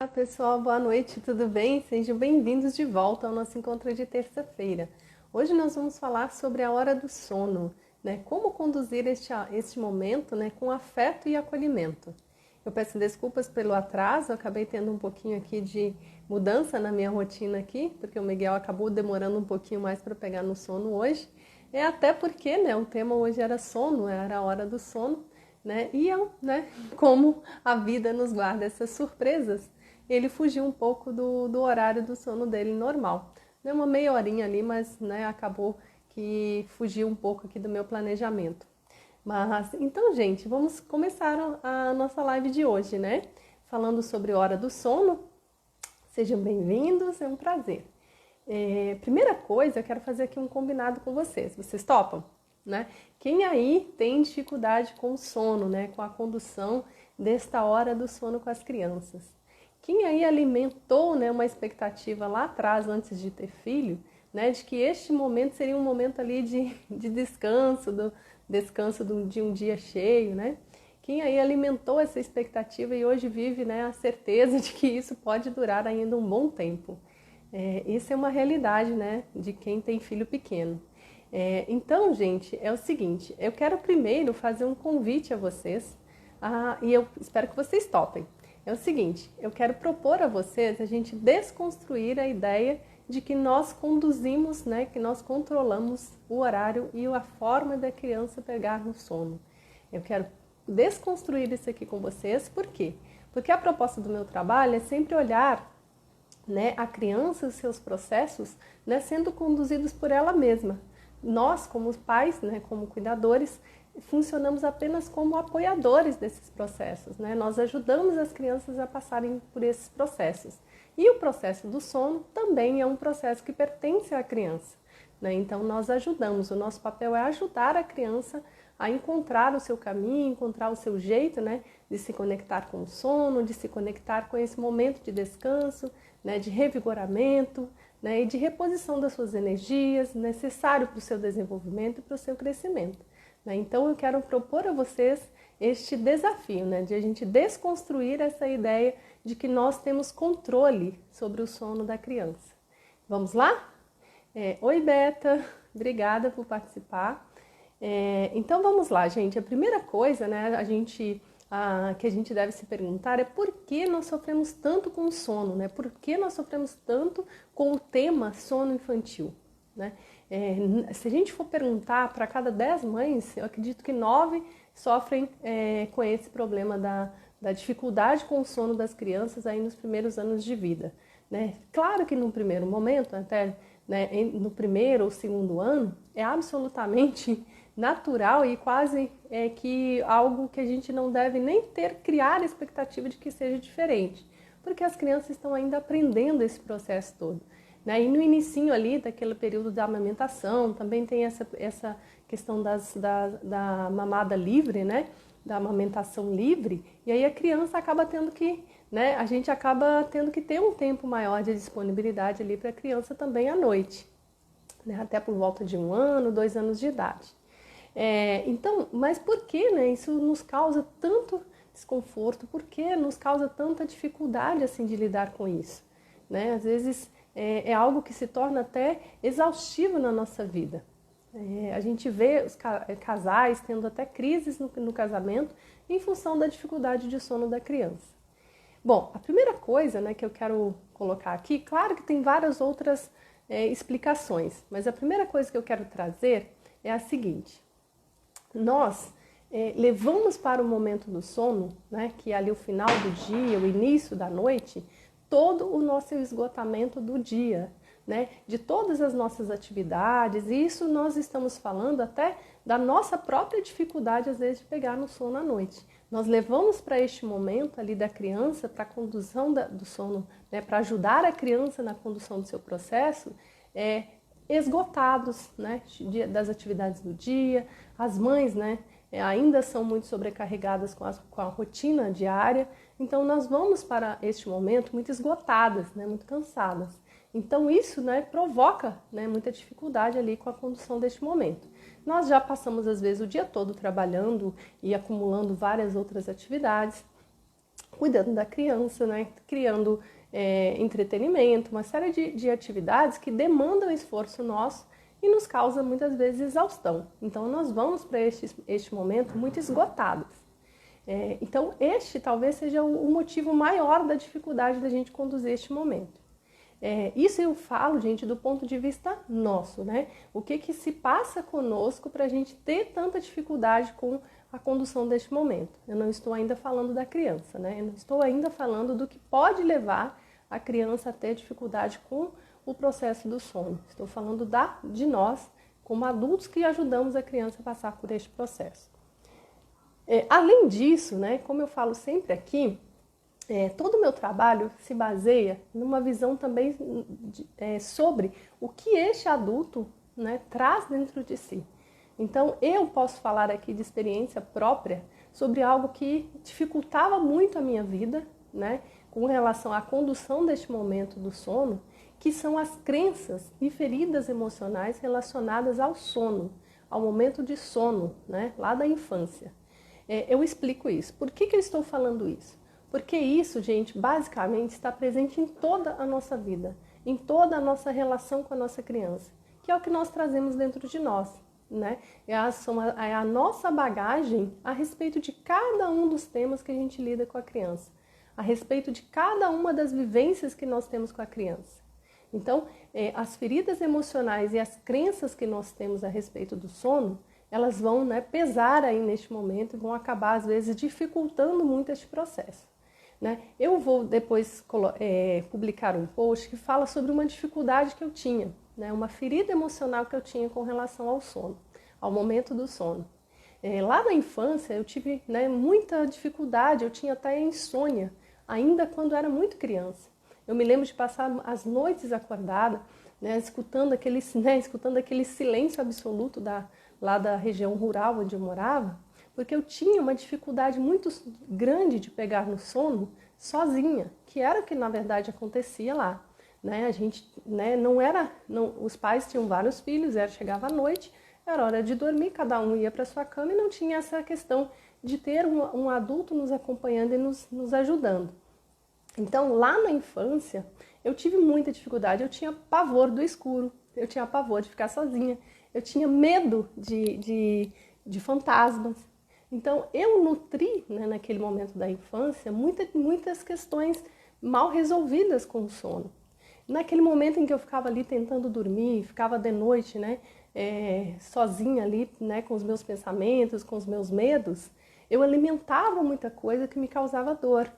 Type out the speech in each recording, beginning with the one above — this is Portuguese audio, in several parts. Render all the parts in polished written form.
Olá pessoal, boa noite, tudo bem? Sejam bem-vindos de volta ao nosso encontro de terça-feira. Hoje nós vamos falar sobre a hora do sono, né? Como conduzir este momento, né, com afeto e acolhimento. Eu peço desculpas pelo atraso, eu acabei tendo um pouquinho aqui de mudança na minha rotina aqui, porque o Miguel acabou demorando um pouquinho mais para pegar no sono hoje. É até porque, né, o tema hoje era sono, era a hora do sono, né? E eu, né, como a vida nos guarda essas surpresas, ele fugiu um pouco do horário do sono dele normal. Deu uma meia horinha ali, mas né, acabou que fugiu um pouco aqui do meu planejamento. Mas então, gente, vamos começar a nossa live de hoje, né? Falando sobre hora do sono. Sejam bem-vindos, é um prazer. Primeira coisa, eu quero fazer aqui um combinado com vocês. Vocês topam? Né? Quem aí tem dificuldade com o sono, né? Com a condução desta hora do sono com as crianças? Quem aí alimentou, né, uma expectativa lá atrás, antes de ter filho, né, de que este momento seria um momento ali de descanso, de um dia cheio, né? Quem aí alimentou essa expectativa e hoje vive, né, a certeza de que isso pode durar ainda um bom tempo. Isso é uma realidade, né, de quem tem filho pequeno. Então, gente, é o seguinte, eu quero primeiro fazer um convite a vocês, e eu espero que vocês topem. É o seguinte, eu quero propor a vocês a gente desconstruir a ideia de que nós conduzimos, né, que nós controlamos o horário e a forma da criança pegar no sono. Eu quero desconstruir isso aqui com vocês, por quê? Porque a proposta do meu trabalho é sempre olhar, né, a criança e os seus processos, né, sendo conduzidos por ela mesma. Nós, como pais, né, como cuidadores, funcionamos apenas como apoiadores desses processos, né? Nós ajudamos as crianças a passarem por esses processos. E o processo do sono também é um processo que pertence à criança, né? Então nós ajudamos, o nosso papel é ajudar a criança a encontrar o seu caminho, encontrar o seu jeito, né, de se conectar com o sono, de se conectar com esse momento de descanso, né, de revigoramento, né, e de reposição das suas energias, necessário para o seu desenvolvimento e para o seu crescimento. Então eu quero propor a vocês este desafio, né, de a gente desconstruir essa ideia de que nós temos controle sobre o sono da criança. Vamos lá? Oi, Beta, obrigada por participar. Então vamos lá, gente. A primeira coisa, né, que a gente deve se perguntar é por que nós sofremos tanto com o sono, né? Por que nós sofremos tanto com o tema sono infantil, né? Se a gente for perguntar para cada 10 mães, eu acredito que 9 sofrem com esse problema da dificuldade com o sono das crianças aí nos primeiros anos de vida, né? Claro que no primeiro momento, até né, no primeiro ou segundo ano, é absolutamente natural e quase que algo que a gente não deve nem criar a expectativa de que seja diferente, porque as crianças estão ainda aprendendo esse processo todo. Né? E no inicinho ali, daquele período da amamentação, também tem essa questão da mamada livre, né? Da amamentação livre, e aí a criança acaba tendo que, né? A gente acaba tendo que ter um tempo maior de disponibilidade ali para a criança também à noite, né? Até por volta de 1 ano, 2 anos de idade. Então, mas por que, né? Isso nos causa tanto desconforto? Por que nos causa tanta dificuldade assim de lidar com isso? Né? Às vezes é algo que se torna até exaustivo na nossa vida. A gente vê os casais tendo até crises no casamento em função da dificuldade de sono da criança. Bom, a primeira coisa, né, que eu quero colocar aqui, claro que tem várias outras explicações, mas a primeira coisa que eu quero trazer é a seguinte: nós levamos para o momento do sono, né, que é ali o final do dia, o início da noite, todo o nosso esgotamento do dia, né, de todas as nossas atividades, e isso nós estamos falando até da nossa própria dificuldade, às vezes, de pegar no sono à noite. Nós levamos para este momento ali da criança, para a condução do sono, né, para ajudar a criança na condução do seu processo, esgotados, né, das atividades do dia. As mães, né, ainda são muito sobrecarregadas com a rotina diária, então nós vamos para este momento muito esgotadas, né, muito cansadas. Então isso, né, provoca, né, muita dificuldade ali com a condução deste momento. Nós já passamos às vezes o dia todo trabalhando e acumulando várias outras atividades. cuidando da criança, né? Criando entretenimento, uma série de atividades que demandam esforço nosso e nos causa muitas vezes exaustão. Então nós vamos para este momento muito esgotados. Então este talvez seja o motivo maior da dificuldade da gente conduzir este momento. Isso eu falo, gente, do ponto de vista nosso, né? O que se passa conosco para a gente ter tanta dificuldade com a condução deste momento. Eu não estou ainda falando da criança, né? Eu não estou ainda falando do que pode levar a criança a ter dificuldade com o processo do sono. Estou falando de nós, como adultos que ajudamos a criança a passar por este processo. Além disso, né, como eu falo sempre aqui, todo o meu trabalho se baseia numa visão também sobre o que este adulto, né, traz dentro de si. Então, eu posso falar aqui de experiência própria sobre algo que dificultava muito a minha vida, né, com relação à condução deste momento do sono, que são as crenças e feridas emocionais relacionadas ao sono, ao momento de sono, né, lá da infância. Eu explico isso. Por que eu estou falando isso? Porque isso, gente, basicamente está presente em toda a nossa vida, em toda a nossa relação com a nossa criança, que é o que nós trazemos dentro de nós, né? É a nossa bagagem a respeito de cada um dos temas que a gente lida com a criança, a respeito de cada uma das vivências que nós temos com a criança. Então, as feridas emocionais e as crenças que nós temos a respeito do sono, elas vão, né, pesar aí neste momento e vão acabar, às vezes, dificultando muito este processo. Né? Eu vou depois publicar um post que fala sobre uma dificuldade que eu tinha, né? Uma ferida emocional que eu tinha com relação ao sono, ao momento do sono. Lá na infância eu tive, né, muita dificuldade, eu tinha até insônia, ainda quando era muito criança. Eu me lembro de passar as noites acordada, né, escutando aquele silêncio absoluto lá da região rural onde eu morava, porque eu tinha uma dificuldade muito grande de pegar no sono sozinha, que era o que na verdade acontecia lá. Né? A gente, né, os pais tinham vários filhos, chegava à noite, era hora de dormir, cada um ia para sua cama e não tinha essa questão de ter um adulto nos acompanhando e nos ajudando. Então, lá na infância, eu tive muita dificuldade, eu tinha pavor do escuro, eu tinha pavor de ficar sozinha, eu tinha medo de fantasmas. Então, eu nutri, né, naquele momento da infância, muitas questões mal resolvidas com o sono. Naquele momento em que eu ficava ali tentando dormir, ficava de noite, né, sozinha ali, né, com os meus pensamentos, com os meus medos, eu alimentava muita coisa que me causava dor.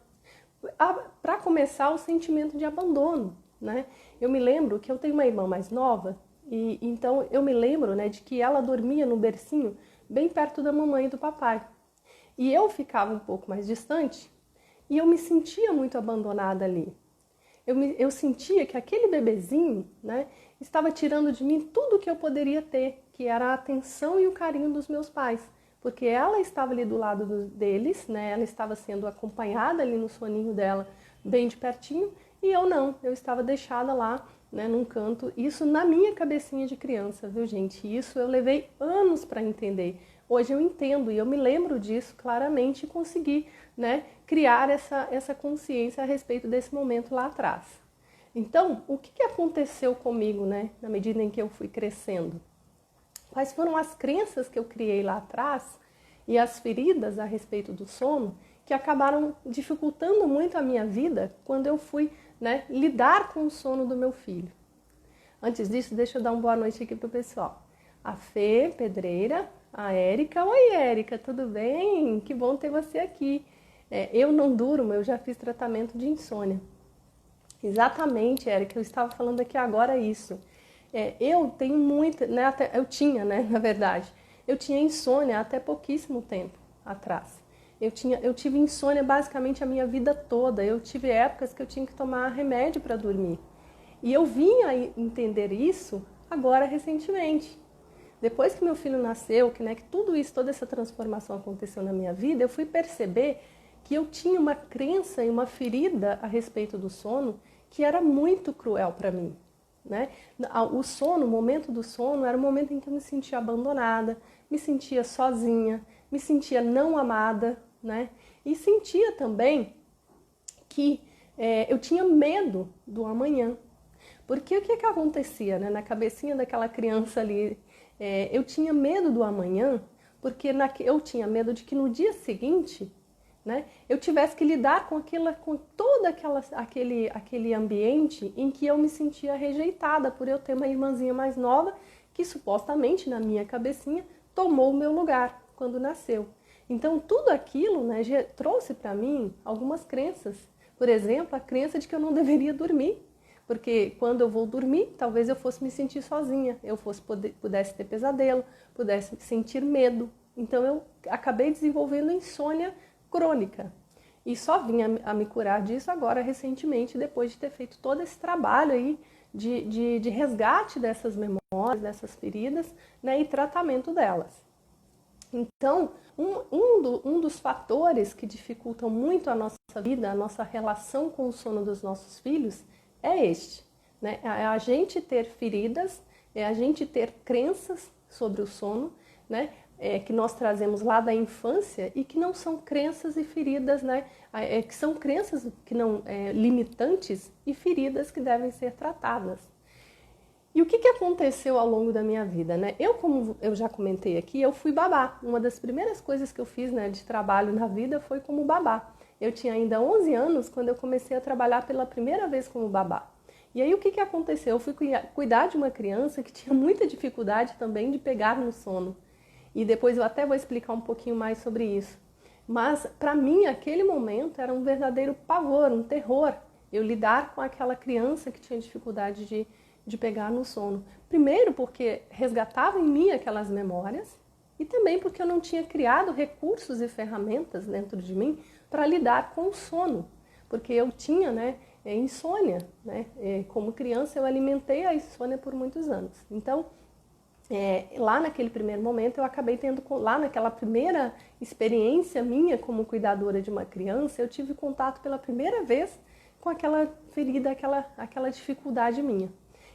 Para começar, o sentimento de abandono, né? Eu me lembro que eu tenho uma irmã mais nova, e então eu me lembro, né, de que ela dormia no bercinho bem perto da mamãe e do papai. E eu ficava um pouco mais distante e eu me sentia muito abandonada ali. Eu sentia que aquele bebezinho, né, estava tirando de mim tudo que eu poderia ter, que era a atenção e o carinho dos meus pais. Porque ela estava ali do lado deles, né, ela estava sendo acompanhada ali no soninho dela, bem de pertinho, e eu não, eu estava deixada lá, né, num canto. Isso na minha cabecinha de criança, viu, gente? Isso eu levei anos para entender. Hoje eu entendo e eu me lembro disso claramente e consegui, né, criar essa consciência a respeito desse momento lá atrás. Então, o que aconteceu comigo, né, na medida em que eu fui crescendo? Quais foram as crenças que eu criei lá atrás e as feridas a respeito do sono que acabaram dificultando muito a minha vida quando eu fui, né, lidar com o sono do meu filho. Antes disso, deixa eu dar uma boa noite aqui pro pessoal. A Fê Pedreira, a Érica. Oi, Érica, tudo bem? Que bom ter você aqui. Eu não durmo, eu já fiz tratamento de insônia. Exatamente, Érica, eu estava falando aqui agora isso. Eu tenho muita, né, eu tinha, né, na verdade, eu tinha insônia até pouquíssimo tempo atrás. Eu tive insônia basicamente a minha vida toda. Eu tive épocas que eu tinha que tomar remédio para dormir. E eu vim a entender isso agora recentemente. Depois que meu filho nasceu, que tudo isso, toda essa transformação aconteceu na minha vida, eu fui perceber que eu tinha uma crença e uma ferida a respeito do sono que era muito cruel para mim. Né? O sono, o momento do sono, era o momento em que eu me sentia abandonada, me sentia sozinha, me sentia não amada, né? E sentia também que eu tinha medo do amanhã. Porque o que acontecia, né, na cabecinha daquela criança ali? Eu tinha medo do amanhã, porque eu tinha medo de que no dia seguinte, né, eu tivesse que lidar com todo aquele ambiente em que eu me sentia rejeitada por eu ter uma irmãzinha mais nova que supostamente na minha cabecinha tomou o meu lugar quando nasceu. Então tudo aquilo, né, trouxe para mim algumas crenças. Por exemplo, a crença de que eu não deveria dormir, porque quando eu vou dormir, talvez eu fosse me sentir sozinha, pudesse ter pesadelo, pudesse sentir medo. Então eu acabei desenvolvendo insônia crônica. E só vim a me curar disso agora recentemente, depois de ter feito todo esse trabalho aí de resgate dessas memórias, dessas feridas, né, e tratamento delas. Então, um dos fatores que dificultam muito a nossa vida, a nossa relação com o sono dos nossos filhos, é este, né? É a gente ter feridas, é a gente ter crenças sobre o sono, né? Que nós trazemos lá da infância e que não são crenças e feridas, né? Que são crenças que não limitantes e feridas que devem ser tratadas. E o que aconteceu ao longo da minha vida, né? Como eu já comentei aqui, eu fui babá. Uma das primeiras coisas que eu fiz, né, de trabalho na vida foi como babá. Eu tinha ainda 11 anos quando eu comecei a trabalhar pela primeira vez como babá. E aí o que aconteceu? Eu fui cuidar de uma criança que tinha muita dificuldade também de pegar no sono. E depois eu até vou explicar um pouquinho mais sobre isso. Mas para mim aquele momento era um verdadeiro pavor, um terror. Eu lidar com aquela criança que tinha dificuldade de pegar no sono. Primeiro porque resgatava em mim aquelas memórias e também porque eu não tinha criado recursos e ferramentas dentro de mim para lidar com o sono. Porque eu tinha, né, insônia, né? Como criança eu alimentei a insônia por muitos anos. Então, lá naquele primeiro momento eu acabei tendo, lá naquela primeira experiência minha como cuidadora de uma criança, eu tive contato pela primeira vez com aquela ferida, aquela dificuldade minha.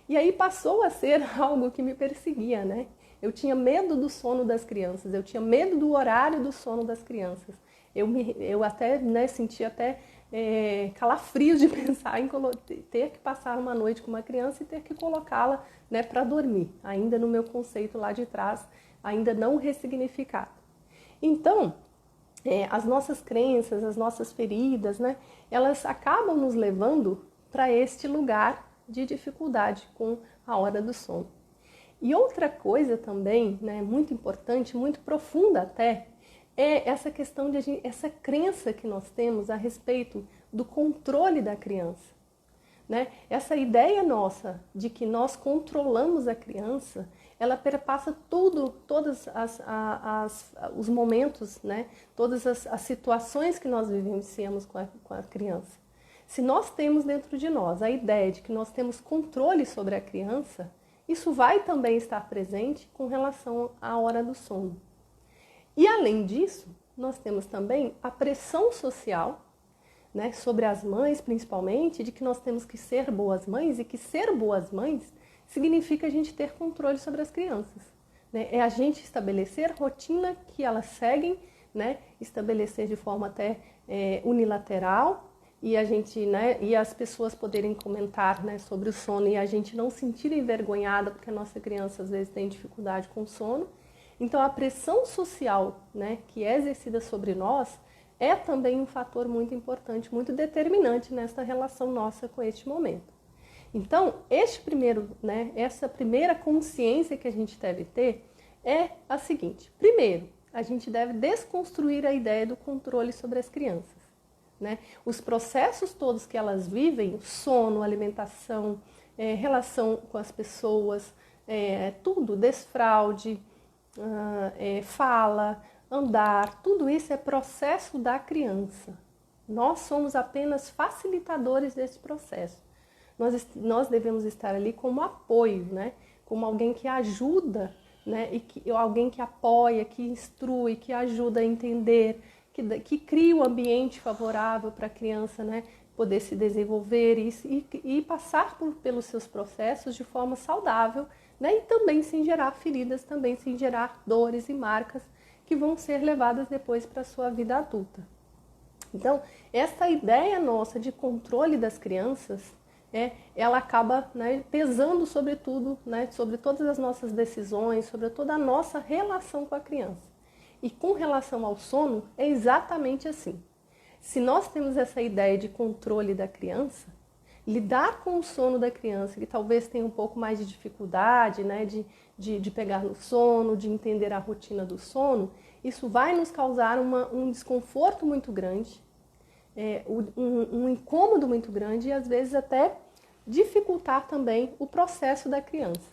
E aí passou a ser algo que me perseguia, né? Eu tinha medo do sono das crianças, eu tinha medo do horário do sono das crianças. Eu até, né, sentia até calafrios de pensar em ter que passar uma noite com uma criança e ter que colocá-la, né, para dormir, ainda no meu conceito lá de trás, ainda não ressignificado. Então, as nossas crenças, as nossas feridas, né, elas acabam nos levando para este lugar de dificuldade com a hora do sono. E outra coisa também, né, muito importante, muito profunda até, é essa questão essa crença que nós temos a respeito do controle da criança, né? Essa ideia nossa de que nós controlamos a criança, ela perpassa todos os momentos, né? Todas as situações que nós vivenciamos com a criança. Se nós temos dentro de nós a ideia de que nós temos controle sobre a criança, isso vai também estar presente com relação à hora do sono. E além disso, nós temos também a pressão social, né, sobre as mães principalmente, de que nós temos que ser boas mães e que ser boas mães significa a gente ter controle sobre as crianças, né? É a gente estabelecer rotina que elas seguem, né, estabelecer de forma até unilateral, e a gente, né, e as pessoas poderem comentar, né, sobre o sono e a gente não se sentir envergonhada porque a nossa criança às vezes tem dificuldade com o sono. Então a pressão social, né, que é exercida sobre nós é também um fator muito importante, muito determinante nessa relação nossa com este momento. Então essa primeira consciência que a gente deve ter é a seguinte: primeiro, a gente deve desconstruir a ideia do controle sobre as crianças. Né? Os processos todos que elas vivem, sono, alimentação, relação com as pessoas, tudo, desfraude, fala, andar, tudo isso é processo da criança. Nós somos apenas facilitadores desse processo. Nós devemos estar ali como apoio, né? Como alguém que ajuda, né? Alguém que apoia, que instrui, que ajuda a entender, que cria o ambiente favorável para a criança, né, poder se desenvolver e passar pelos seus processos de forma saudável, né, e também sem gerar feridas, também sem gerar dores e marcas que vão ser levadas depois para a sua vida adulta. Então, essa ideia nossa de controle das crianças, ela acaba, né, pesando sobre tudo, né, sobre todas as nossas decisões, sobre toda a nossa relação com a criança. E com relação ao sono, é exatamente assim. Se nós temos essa ideia de controle da criança, lidar com o sono da criança, que talvez tenha um pouco mais de dificuldade, né, de pegar no sono, de entender a rotina do sono, isso vai nos causar um desconforto muito grande, um incômodo muito grande e às vezes até dificultar também o processo da criança.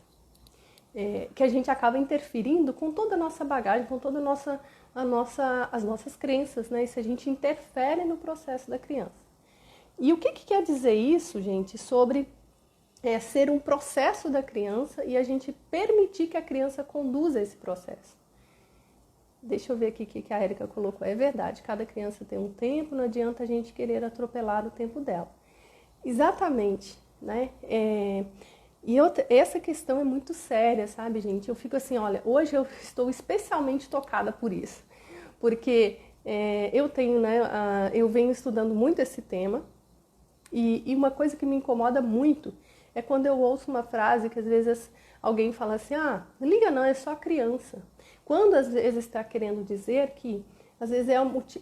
Que a gente acaba interferindo com toda a nossa bagagem, com toda as nossas crenças, né? E se a gente interfere no processo da criança. E o que quer dizer isso, gente, sobre ser um processo da criança e a gente permitir que a criança conduza esse processo? Deixa eu ver aqui o que a Érica colocou. É verdade, cada criança tem um tempo, não adianta a gente querer atropelar o tempo dela. Exatamente, né? Essa questão é muito séria, sabe, gente? Eu fico assim, olha, hoje eu estou especialmente tocada por isso. Porque eu venho estudando muito esse tema e uma coisa que me incomoda muito é quando eu ouço uma frase que às vezes alguém fala assim, não liga não, é só criança. Quando às vezes está querendo dizer que às vezes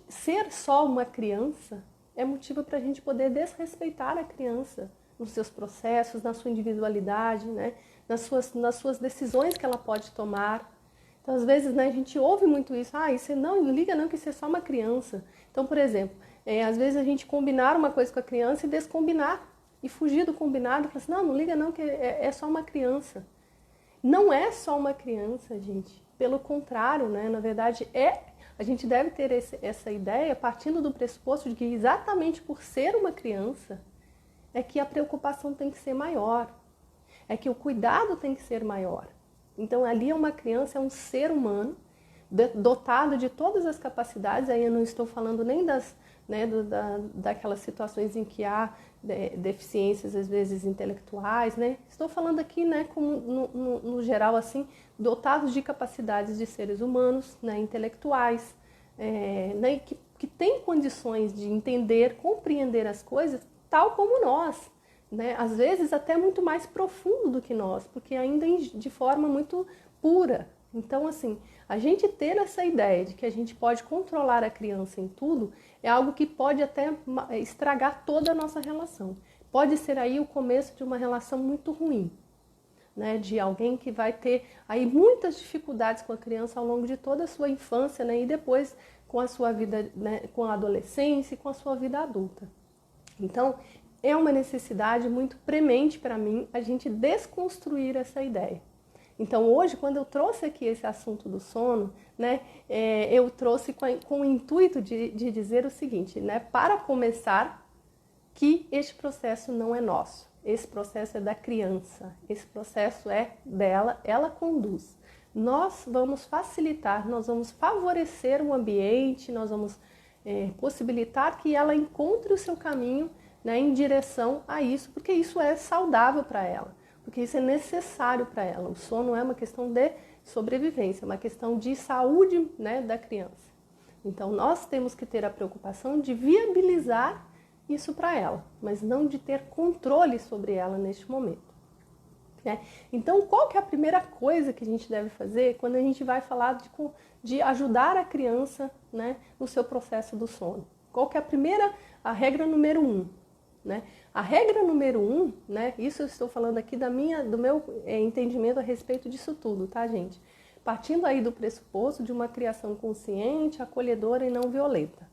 ser só uma criança é motivo para a gente poder desrespeitar a criança nos seus processos, na sua individualidade, né? nas suas decisões que ela pode tomar. Então, às vezes, né, a gente ouve muito isso, isso não liga não que isso é só uma criança. Então, por exemplo, às vezes a gente combinar uma coisa com a criança e descombinar, e fugir do combinado, e falar assim, não liga não que é só uma criança. Não é só uma criança, gente. Pelo contrário, né, na verdade, a gente deve ter essa ideia partindo do pressuposto de que exatamente por ser uma criança, é que a preocupação tem que ser maior, é que o cuidado tem que ser maior. Então, ali é uma criança, é um ser humano, dotado de todas as capacidades, aí eu não estou falando nem daquelas situações em que há deficiências, às vezes, intelectuais, né? Estou falando aqui, né, no geral, assim, dotados de capacidades de seres humanos, né, intelectuais, né, que têm condições de entender, compreender as coisas, tal como nós, né? Às vezes até muito mais profundo do que nós, porque ainda de forma muito pura. Então, assim, a gente ter essa ideia de que a gente pode controlar a criança em tudo é algo que pode até estragar toda a nossa relação. Pode ser aí o começo de uma relação muito ruim, né? De alguém que vai ter aí muitas dificuldades com a criança ao longo de toda a sua infância, né? E depois com a sua vida, né? Com a adolescência e com a sua vida adulta. Então, é uma necessidade muito premente para mim a gente desconstruir essa ideia. Então, hoje, quando eu trouxe aqui esse assunto do sono, né, eu trouxe com o intuito de dizer o seguinte, né, para começar, que este processo não é nosso. Esse processo é da criança, esse processo é dela, ela conduz. Nós vamos facilitar, nós vamos favorecer o ambiente, nós vamos possibilitar que ela encontre o seu caminho, né, em direção a isso, porque isso é saudável para ela, porque isso é necessário para ela. O sono é uma questão de sobrevivência, é uma questão de saúde, né, da criança. Então, nós temos que ter a preocupação de viabilizar isso para ela, mas não de ter controle sobre ela neste momento. Né? Então, qual que é a primeira coisa que a gente deve fazer quando a gente vai falar de ajudar a criança, né, no seu processo do sono? Qual que é a regra número 1? Né? A regra número 1, né, isso eu estou falando aqui do meu entendimento a respeito disso tudo, tá, gente? Partindo aí do pressuposto de uma criação consciente, acolhedora e não violenta.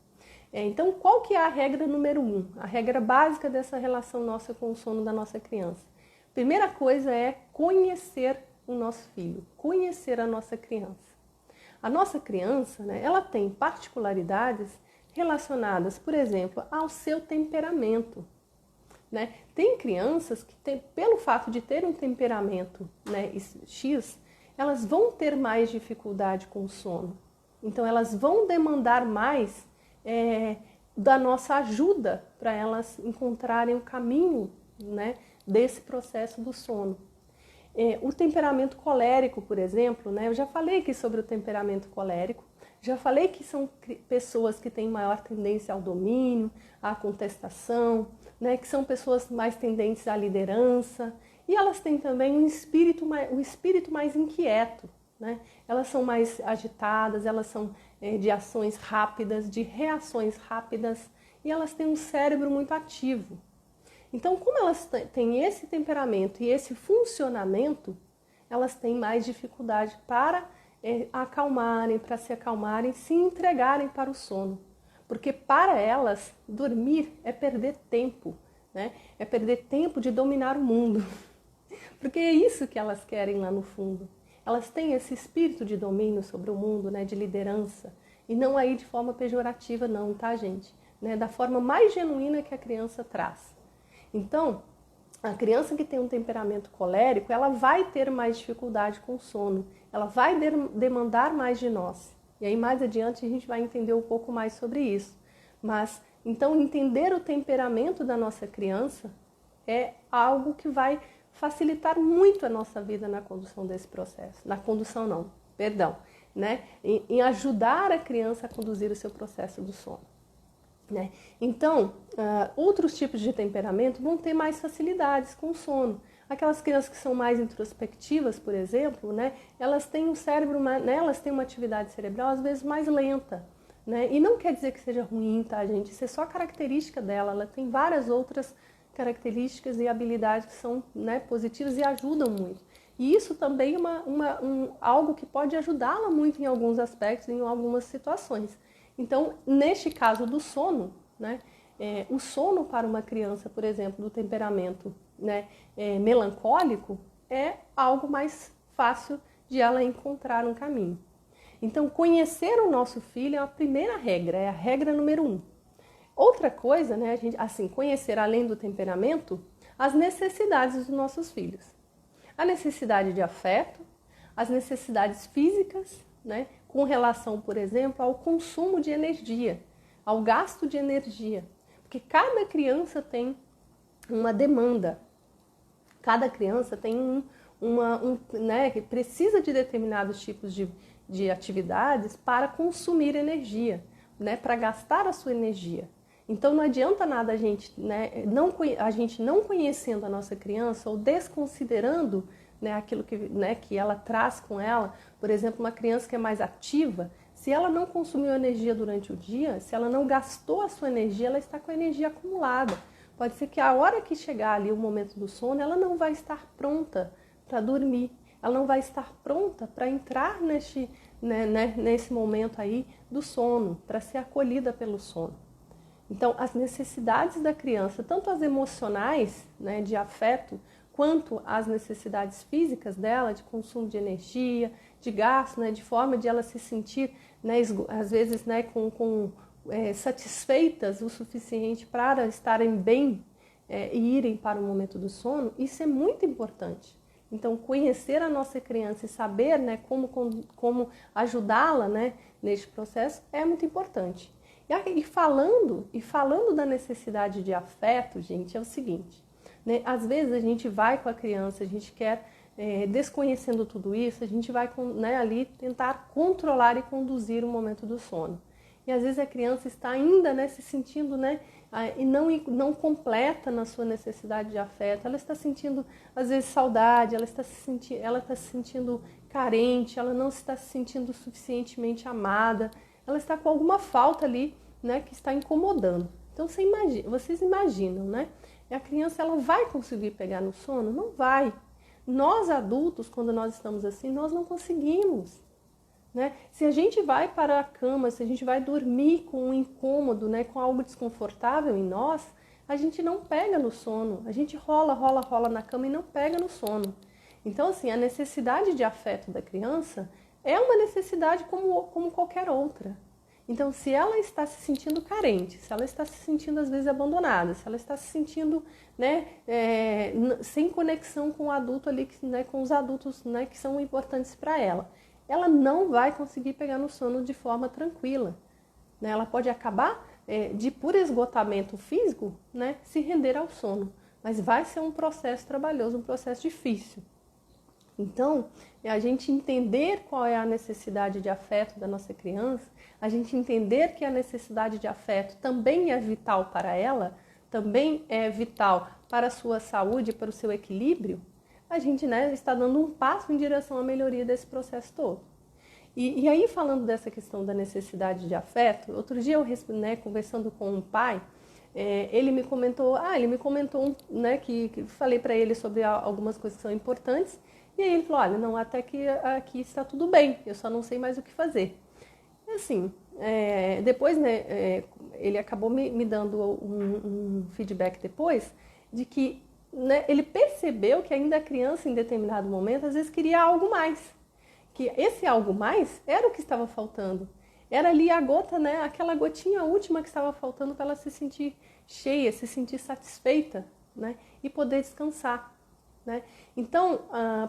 Então, qual que é a regra número 1? A regra básica dessa relação nossa com o sono da nossa criança. Primeira coisa é conhecer o nosso filho, conhecer a nossa criança. A nossa criança, né, ela tem particularidades relacionadas, por exemplo, ao seu temperamento. Né? Tem crianças que, pelo fato de ter um temperamento, né, X, elas vão ter mais dificuldade com o sono. Então, elas vão demandar mais da nossa ajuda para elas encontrarem o caminho, né, desse processo do sono. O temperamento colérico, por exemplo, né, eu já falei aqui sobre o temperamento colérico, Já falei que são pessoas que têm maior tendência ao domínio, à contestação, né? Que são pessoas mais tendentes à liderança, e elas têm também um espírito mais inquieto, né? Elas são mais agitadas, elas são de ações rápidas, de reações rápidas, e elas têm um cérebro muito ativo. Então, como elas têm esse temperamento e esse funcionamento, elas têm mais dificuldade para se acalmarem, se entregarem para o sono. Porque para elas, dormir é perder tempo, né? É perder tempo de dominar o mundo. Porque é isso que elas querem lá no fundo. Elas têm esse espírito de domínio sobre o mundo, né? De liderança. E não aí de forma pejorativa não, tá, gente? Né? Da forma mais genuína que a criança traz. Então, a criança que tem um temperamento colérico, ela vai ter mais dificuldade com o sono. Ela vai demandar mais de nós. E aí mais adiante a gente vai entender um pouco mais sobre isso. Mas, então, entender o temperamento da nossa criança é algo que vai facilitar muito a nossa vida na condução desse processo. Na condução não, perdão, né? Em ajudar a criança a conduzir o seu processo do sono. Né? Então, outros tipos de temperamento vão ter mais facilidades com o sono. Aquelas crianças que são mais introspectivas, por exemplo, né? Elas têm um cérebro, né? Elas têm uma atividade cerebral às vezes mais lenta. Né? E não quer dizer que seja ruim, tá, gente? Isso é só característica dela. Ela tem várias outras características e habilidades que são, né, positivas e ajudam muito. E isso também é algo que pode ajudá-la muito em alguns aspectos, em algumas situações. Então, neste caso do sono, né, o sono para uma criança, por exemplo, do temperamento, né, melancólico, é algo mais fácil de ela encontrar um caminho. Então, conhecer o nosso filho é a primeira regra, é a regra número 1. Outra coisa, né, a gente, assim, conhecer além do temperamento, as necessidades dos nossos filhos. A necessidade de afeto, as necessidades físicas, né, com relação, por exemplo, ao consumo de energia, ao gasto de energia. Porque cada criança tem uma demanda, cada criança tem né, que precisa de determinados tipos de atividades para consumir energia, né, para gastar a sua energia. Então não adianta nada a gente, né, a gente não conhecendo a nossa criança ou desconsiderando, né, aquilo que ela traz com ela. Por exemplo, uma criança que é mais ativa, se ela não consumiu energia durante o dia, se ela não gastou a sua energia, ela está com a energia acumulada. Pode ser que a hora que chegar ali o momento do sono, ela não vai estar pronta para dormir. Ela não vai estar pronta para entrar nesse momento aí do sono, para ser acolhida pelo sono. Então, as necessidades da criança, tanto as emocionais, né, de afeto, quanto as necessidades físicas dela, de consumo de energia, de gasto, né, de forma de ela se sentir, né, às vezes, né, satisfeitas o suficiente para estarem bem e irem para o momento do sono, isso é muito importante. Então, conhecer a nossa criança e saber, né, como ajudá-la, né, neste processo é muito importante. E falando da necessidade de afeto, gente, é o seguinte, né, às vezes a gente vai com a criança, a gente quer, desconhecendo tudo isso, a gente vai, né, ali tentar controlar e conduzir o momento do sono. E às vezes a criança está ainda, né, se sentindo, né, e não completa na sua necessidade de afeto. Ela está sentindo, às vezes, saudade, ela está se sentindo carente, ela não está se sentindo suficientemente amada, ela está com alguma falta ali, né, que está incomodando. Então, vocês imaginam, né? E a criança, ela vai conseguir pegar no sono? Não vai. Nós, adultos, quando nós estamos assim, nós não conseguimos. Né? Se a gente vai para a cama, se a gente vai dormir com um incômodo, né, com algo desconfortável em nós, a gente não pega no sono. A gente rola na cama e não pega no sono. Então, assim, a necessidade de afeto da criança é uma necessidade como qualquer outra. Então, se ela está se sentindo carente, se ela está se sentindo, às vezes, abandonada, se ela está se sentindo, né, sem conexão com o adulto ali, né, com os adultos, né, que são importantes para ela, ela não vai conseguir pegar no sono de forma tranquila. Né? Ela pode acabar, por esgotamento físico, né, se render ao sono. Mas vai ser um processo trabalhoso, um processo difícil. Então, é a gente entender qual é a necessidade de afeto da nossa criança, a gente entender que a necessidade de afeto também é vital para ela, também é vital para a sua saúde, para o seu equilíbrio, a gente, né, está dando um passo em direção à melhoria desse processo todo. E aí, falando dessa questão da necessidade de afeto, outro dia eu, né, conversando com um pai, ele me comentou, né, que falei para ele sobre algumas coisas que são importantes, e aí ele falou, olha, não, até que aqui está tudo bem, eu só não sei mais o que fazer. E assim, depois, né, ele acabou me dando um feedback depois, de que, né, ele percebeu que ainda a criança, em determinado momento, às vezes queria algo mais. Que esse algo mais era o que estava faltando. Era ali a gota, né, aquela gotinha última que estava faltando para ela se sentir cheia, se sentir satisfeita, né, e poder descansar. Né? Então,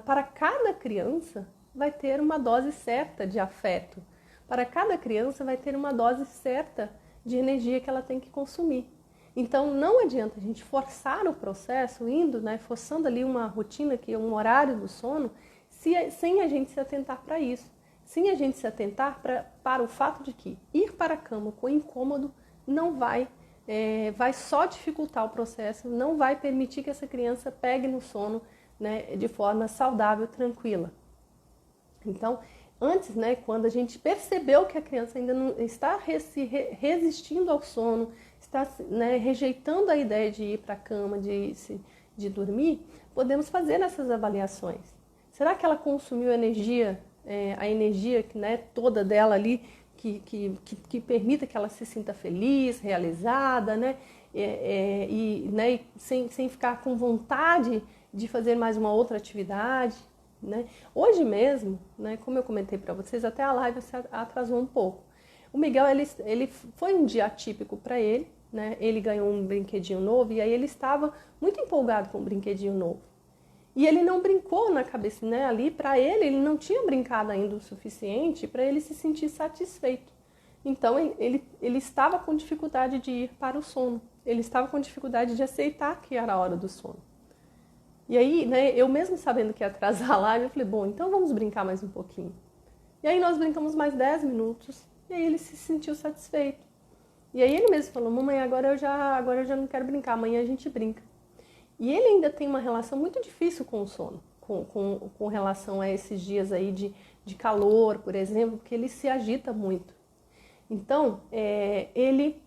para cada criança vai ter uma dose certa de afeto. Para cada criança vai ter uma dose certa de energia que ela tem que consumir. Então, não adianta a gente forçar o processo, indo, né, forçando ali uma rotina, que é um horário do sono, sem a gente se atentar para isso. Sem a gente se atentar para o fato de que ir para a cama com incômodo não vai só dificultar o processo, não vai permitir que essa criança pegue no sono, né, de forma saudável, tranquila. Então, antes, né, quando a gente percebeu que a criança ainda não está resistindo ao sono, está, né, rejeitando a ideia de ir para a cama, de dormir, podemos fazer essas avaliações. Será que ela consumiu energia, a energia, né, toda dela ali, que permita que ela se sinta feliz, realizada, né? Né, sem ficar com vontade de fazer mais uma outra atividade, né? Hoje mesmo, né, como eu comentei para vocês, até a live se atrasou um pouco. O Miguel, ele foi um dia atípico para ele, né? Ele ganhou um brinquedinho novo e aí ele estava muito empolgado com o brinquedinho novo. E ele não brincou na cabeça, né? Ali, para ele não tinha brincado ainda o suficiente para ele se sentir satisfeito. Então, ele estava com dificuldade de ir para o sono. Ele estava com dificuldade de aceitar que era a hora do sono. E aí, né, eu mesmo sabendo que ia atrasar a live, eu falei, bom, então vamos brincar mais um pouquinho. E aí nós brincamos mais 10 minutos, e aí ele se sentiu satisfeito. E aí ele mesmo falou, mamãe, agora eu já não quero brincar, amanhã a gente brinca. E ele ainda tem uma relação muito difícil com o sono, com relação a esses dias aí de calor, por exemplo, porque ele se agita muito. Então, ele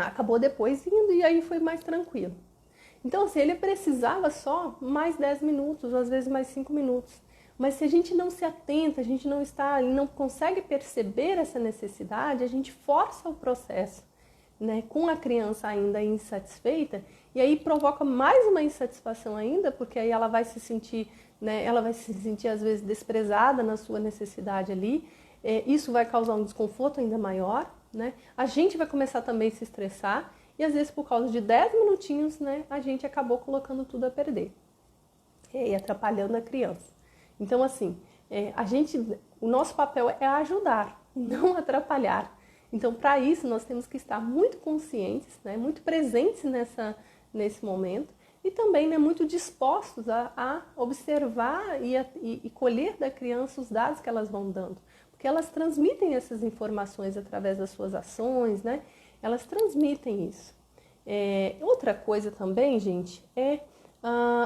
acabou depois indo e aí foi mais tranquilo. Então, assim, ele precisava só mais 10 minutos, ou às vezes mais 5 minutos. Mas se a gente não se atenta, a gente não consegue perceber essa necessidade, a gente força o processo, né, com a criança ainda insatisfeita, e aí provoca mais uma insatisfação ainda, porque aí ela vai se sentir, né, às vezes desprezada na sua necessidade ali. Isso vai causar um desconforto ainda maior, né? A gente vai começar também a se estressar, e às vezes por causa de 10 minutinhos, né, a gente acabou colocando tudo a perder e atrapalhando a criança. Então, assim, o nosso papel é ajudar, não atrapalhar. Então, para isso, nós temos que estar muito conscientes, né, muito presentes nesse momento, e também, né, muito dispostos a observar e colher da criança os dados que elas vão dando. Porque elas transmitem essas informações através das suas ações, né? Elas transmitem isso. Outra coisa também, gente,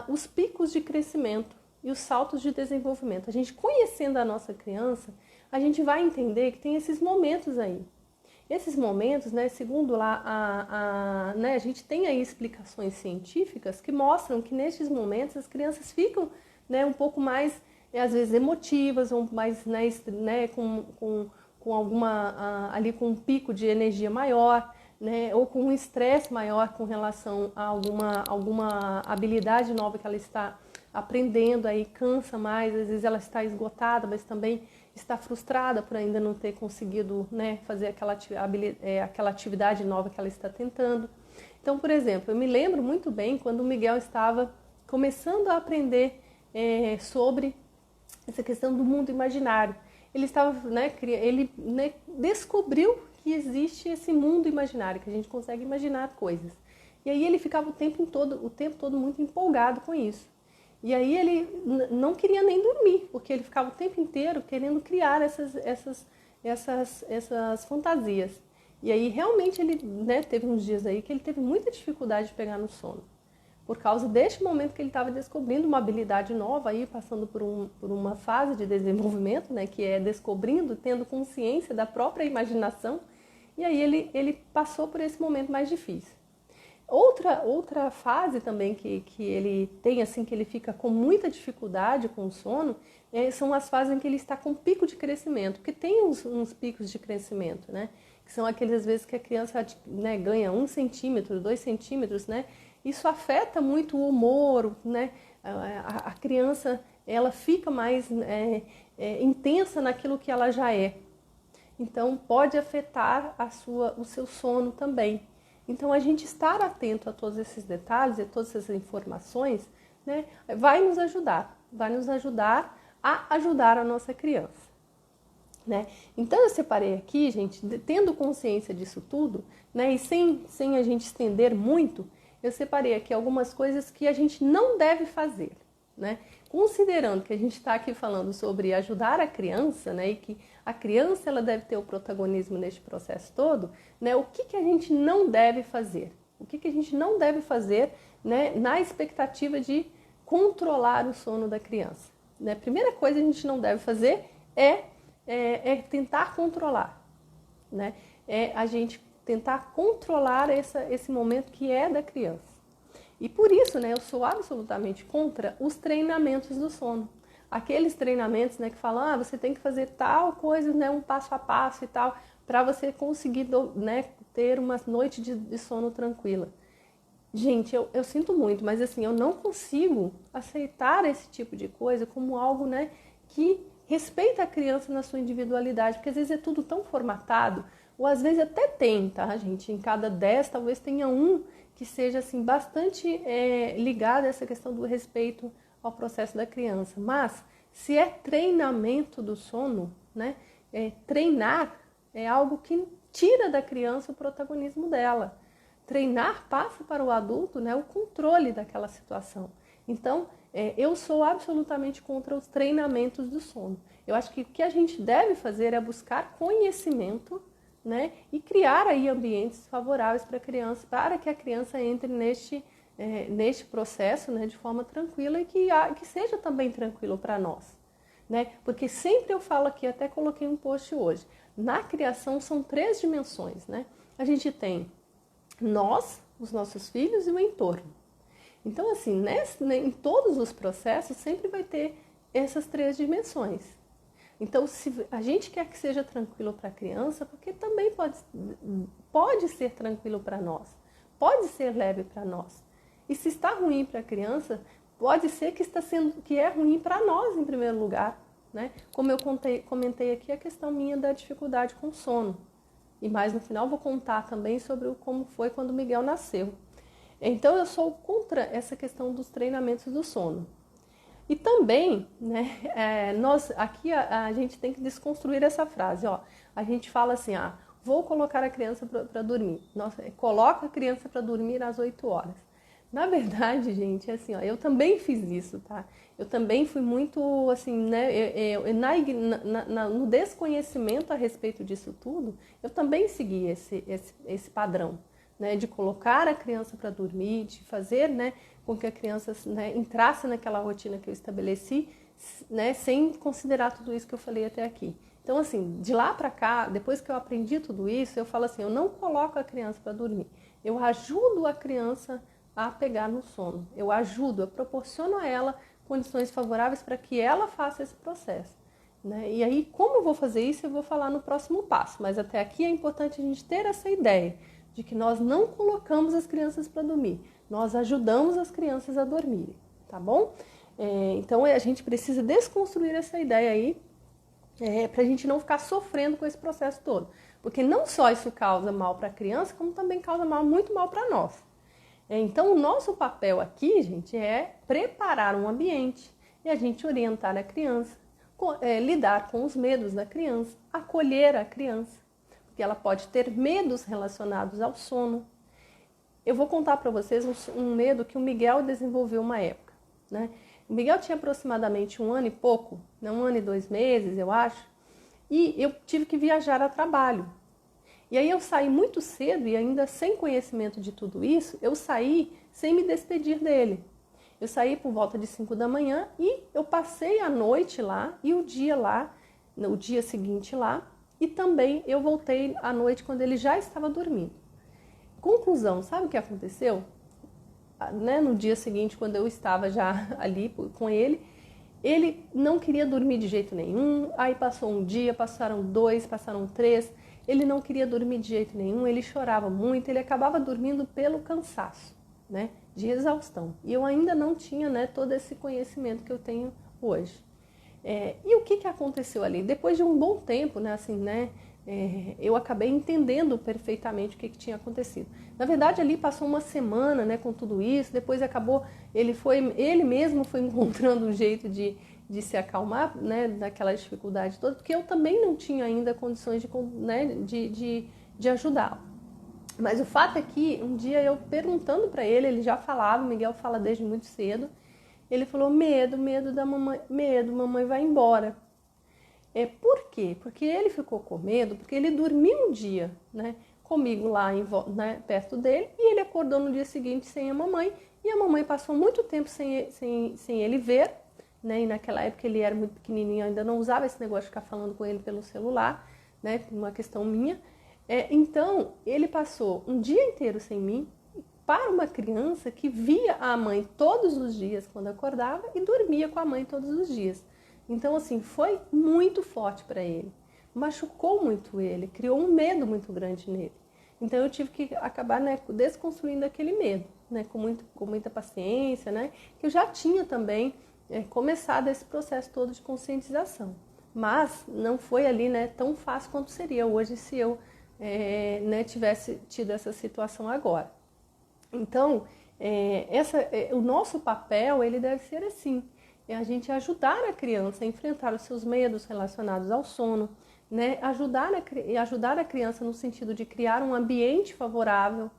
os picos de crescimento e os saltos de desenvolvimento. A gente conhecendo a nossa criança, a gente vai entender que tem esses momentos aí. Esses momentos, né, segundo lá, né, a gente tem aí explicações científicas que mostram que nesses momentos as crianças ficam, né, um pouco mais, às vezes, emotivas, ou mais, né, com alguma, ali com um pico de energia maior, né, ou com um estresse maior com relação a alguma habilidade nova que ela está aprendendo, aí cansa mais, às vezes ela está esgotada, mas também está frustrada por ainda não ter conseguido, né, fazer aquela atividade nova que ela está tentando. Então, por exemplo, eu me lembro muito bem quando o Miguel estava começando a aprender sobre essa questão do mundo imaginário. Ele estava, né, ele descobriu que existe esse mundo imaginário, que a gente consegue imaginar coisas. E aí ele ficava o tempo todo muito empolgado com isso. E aí ele não queria nem dormir, porque ele ficava o tempo inteiro querendo criar essas fantasias. E aí realmente ele, né, teve uns dias aí que ele teve muita dificuldade de pegar no sono. Por causa deste momento que ele estava descobrindo uma habilidade nova, aí passando por uma fase de desenvolvimento, né, que é descobrindo, tendo consciência da própria imaginação, e aí ele passou por esse momento mais difícil. Outra fase também que ele tem, assim, que ele fica com muita dificuldade com o sono, são as fases em que ele está com pico de crescimento, porque tem uns picos de crescimento, né? Que são aquelas vezes que a criança, né, ganha 1 centímetro, 2 centímetros, né? Isso afeta muito o humor, né? A criança, ela fica mais intensa naquilo que ela já é. Então, pode afetar o seu sono também. Então, a gente estar atento a todos esses detalhes e todas essas informações, né, vai nos ajudar a ajudar a nossa criança. Né? Então, eu separei aqui, gente, tendo consciência disso tudo, né, e sem a gente estender muito, eu separei aqui algumas coisas que a gente não deve fazer, né? Considerando que a gente está aqui falando sobre ajudar a criança, né, e que a criança ela deve ter o protagonismo neste processo todo, né, o que a gente não deve fazer? O que a gente não deve fazer, né, na expectativa de controlar o sono da criança? Né? Primeira coisa que a gente não deve fazer é tentar controlar, né? É a gente tentar controlar esse momento que é da criança. E por isso, né, eu sou absolutamente contra os treinamentos do sono. Aqueles treinamentos, né, que falam, você tem que fazer tal coisa, né, um passo a passo e tal, para você conseguir, né, ter uma noite de sono tranquila. Gente, eu sinto muito, mas assim, eu não consigo aceitar esse tipo de coisa como algo, né, que respeita a criança na sua individualidade, porque às vezes é tudo tão formatado, ou às vezes até tem, tá, gente? Em cada 10, talvez tenha um que seja, assim, bastante ligado a essa questão do respeito ao processo da criança. Mas, se é treinamento do sono, né, treinar é algo que tira da criança o protagonismo dela. Treinar passa para o adulto, né, o controle daquela situação. Então, eu sou absolutamente contra os treinamentos do sono. Eu acho que o que a gente deve fazer é buscar conhecimento, né, e criar aí ambientes favoráveis para que a criança entre neste processo, né, de forma tranquila e que seja também tranquilo para nós. Né? Porque sempre eu falo aqui, até coloquei um post hoje, na criação são 3 dimensões. Né? A gente tem nós, os nossos filhos e o entorno. Então, assim, em todos os processos sempre vai ter essas 3 dimensões. Então, se a gente quer que seja tranquilo para a criança, porque também pode ser tranquilo para nós, pode ser leve para nós. E se está ruim para a criança, pode ser que é ruim para nós em primeiro lugar. Né? Como eu comentei aqui a questão minha da dificuldade com sono. E mais no final vou contar também sobre como foi quando o Miguel nasceu. Então eu sou contra essa questão dos treinamentos do sono. E também, né, nós aqui a gente tem que desconstruir essa frase. Ó, a gente fala assim, vou colocar a criança para dormir. Nossa, coloca a criança para dormir às 8 horas. Na verdade, gente, é assim, ó, eu também fiz isso, tá? Eu também fui muito, assim, né, no desconhecimento a respeito disso tudo, eu também segui esse padrão, né, de colocar a criança para dormir, de fazer, né, com que a criança, né, entrasse naquela rotina que eu estabeleci, né, sem considerar tudo isso que eu falei até aqui. Então, assim, de lá para cá, depois que eu aprendi tudo isso, eu falo assim, eu não coloco a criança para dormir, eu ajudo a criança a pegar no sono. Eu proporciono a ela condições favoráveis para que ela faça esse processo. Né? E aí, como eu vou fazer isso, eu vou falar no próximo passo. Mas até aqui é importante a gente ter essa ideia de que nós não colocamos as crianças para dormir. Nós ajudamos as crianças a dormirem, tá bom? Então, a gente precisa desconstruir essa ideia aí, para a gente não ficar sofrendo com esse processo todo. Porque não só isso causa mal para a criança, como também causa muito mal para nós. Então, o nosso papel aqui, gente, é preparar um ambiente e a gente orientar a criança, lidar com os medos da criança, acolher a criança, porque ela pode ter medos relacionados ao sono. Eu vou contar para vocês um medo que o Miguel desenvolveu uma época. Né? o Miguel tinha aproximadamente 1 ano e pouco, né, 1 ano e 2 meses, eu acho, e eu tive que viajar a trabalho. E aí eu saí muito cedo e ainda sem conhecimento de tudo isso, eu saí sem me despedir dele. Eu saí por volta de 5 da manhã e eu passei a noite lá e o dia lá, o dia seguinte lá, e também eu voltei à noite quando ele já estava dormindo. Conclusão, sabe o que aconteceu? Né, no dia seguinte, quando eu estava já ali com ele não queria dormir de jeito nenhum, aí passou um dia, passaram 2, passaram 3, ele não queria dormir de jeito nenhum, ele chorava muito, ele acabava dormindo pelo cansaço, né, de exaustão. E eu ainda não tinha, né, todo esse conhecimento que eu tenho hoje. E o que aconteceu ali? Depois de um bom tempo, né, assim, né, eu acabei entendendo perfeitamente o que tinha acontecido. Na verdade, ali passou uma semana, né, com tudo isso, depois acabou, ele mesmo foi encontrando um jeito de se acalmar, né, daquela dificuldade toda, porque eu também não tinha ainda condições de ajudá-lo. Mas o fato é que um dia eu perguntando para ele já falava, o Miguel fala desde muito cedo, ele falou: medo da mamãe, medo, mamãe vai embora. Por quê? Porque ele ficou com medo, porque ele dormiu um dia, né, comigo lá né, perto dele, e ele acordou no dia seguinte sem a mamãe, e a mamãe passou muito tempo sem ele ver, né, e naquela época ele era muito pequenininho, ainda não usava esse negócio de ficar falando com ele pelo celular, né, uma questão minha. Então, ele passou um dia inteiro sem mim, para uma criança que via a mãe todos os dias quando acordava e dormia com a mãe todos os dias. Então, assim, foi muito forte para ele, machucou muito ele, criou um medo muito grande nele. Então, eu tive que acabar, né, desconstruindo aquele medo, né, com muita paciência, né, que eu já tinha também começado esse processo todo de conscientização. Mas não foi ali, né, tão fácil quanto seria hoje se eu né, tivesse tido essa situação agora. Então, o nosso papel ele deve ser assim, a gente ajudar a criança a enfrentar os seus medos relacionados ao sono, né? Ajudar a criança no sentido de criar um ambiente favorável,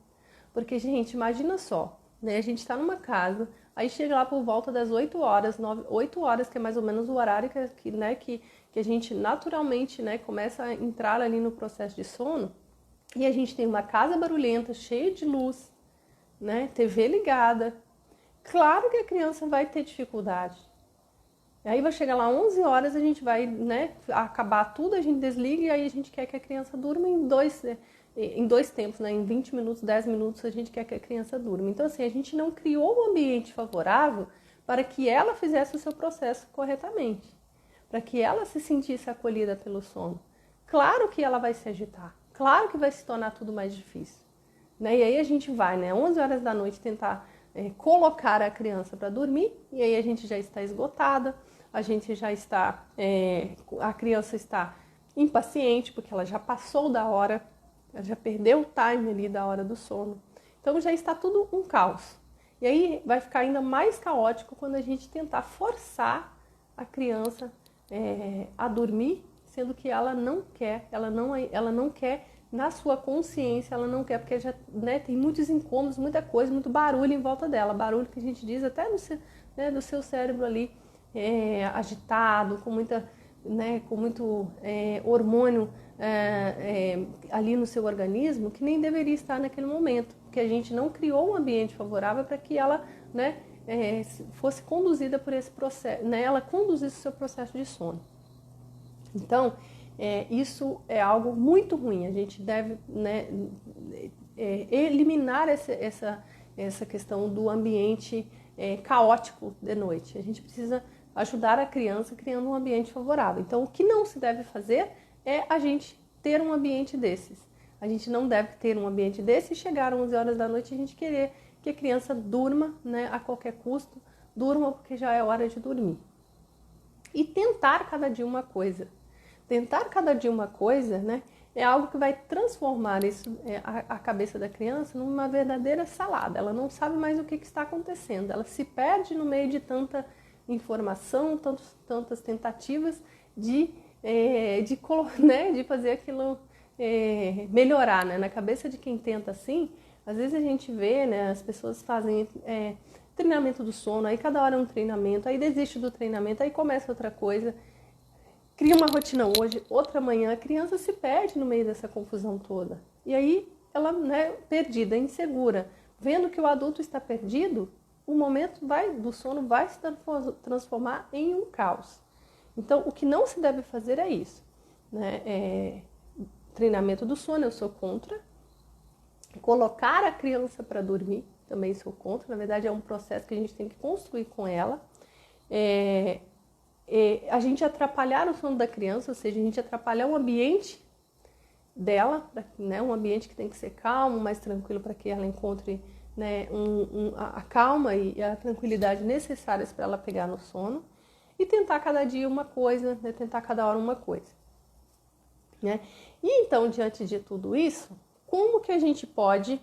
porque, gente, imagina só, né? A gente está numa casa, aí chega lá por volta das 8 horas, 8 horas, que é mais ou menos o horário que a gente naturalmente, né, começa a entrar ali no processo de sono, e a gente tem uma casa barulhenta, cheia de luz, né, TV ligada. Claro que a criança vai ter dificuldade. Aí vai chegar lá 11 horas, a gente vai, né, acabar tudo, a gente desliga e aí a gente quer que a criança durma em dois tempos, né, em 20 minutos, 10 minutos a gente quer que a criança durma. Então, assim, a gente não criou um ambiente favorável para que ela fizesse o seu processo corretamente, para que ela se sentisse acolhida pelo sono. Claro que ela vai se agitar, claro que vai se tornar tudo mais difícil. Né? E aí a gente vai, né, 11 horas da noite tentar colocar a criança para dormir, e aí a gente já está esgotada, a gente já está, a criança está impaciente, porque ela já passou da hora, ela já perdeu o time ali da hora do sono. Então já está tudo um caos. E aí vai ficar ainda mais caótico quando a gente tentar forçar a criança a dormir, sendo que ela não quer, ela não quer. Na sua consciência, ela não quer, porque já, né, tem muitos incômodos, muita coisa, muito barulho em volta dela. Barulho que a gente diz até do seu cérebro ali agitado, com muito hormônio ali no seu organismo, que nem deveria estar naquele momento, porque a gente não criou um ambiente favorável para que ela, né, fosse conduzida por esse processo, né, ela conduzisse o seu processo de sono. Então, isso é algo muito ruim. A gente deve, né, eliminar essa questão do ambiente caótico de noite. A gente precisa ajudar a criança criando um ambiente favorável. Então, o que não se deve fazer é a gente ter um ambiente desses. A gente não deve ter um ambiente desse e chegar às 11 horas da noite e a gente querer que a criança durma, né, a qualquer custo, durma porque já é hora de dormir. E tentar cada dia uma coisa. Tentar cada dia uma coisa, né, é algo que vai transformar a cabeça da criança numa verdadeira salada. Ela não sabe mais o que está acontecendo. Ela se perde no meio de tanta informação, tantas tentativas de fazer aquilo melhorar, né? Na cabeça de quem tenta assim, às vezes a gente vê, né, as pessoas treinamento do sono, aí cada hora é um treinamento, aí desiste do treinamento, aí começa outra coisa, cria uma rotina hoje, outra manhã, a criança se perde no meio dessa confusão toda. E aí ela, né, perdida, insegura, vendo que o adulto está perdido, o momento do sono vai se transformar em um caos. Então, o que não se deve fazer é isso, né? Treinamento do sono, eu sou contra. Colocar a criança para dormir, também sou contra. Na verdade, é um processo que a gente tem que construir com ela. A gente atrapalhar o sono da criança, ou seja, a gente atrapalhar o ambiente dela, né? Um ambiente que tem que ser calmo, mais tranquilo, para que ela encontre, né, a calma e a tranquilidade necessárias para ela pegar no sono. E tentar cada dia uma coisa, né? Tentar cada hora uma coisa. Né? E então, diante de tudo isso, como que a gente pode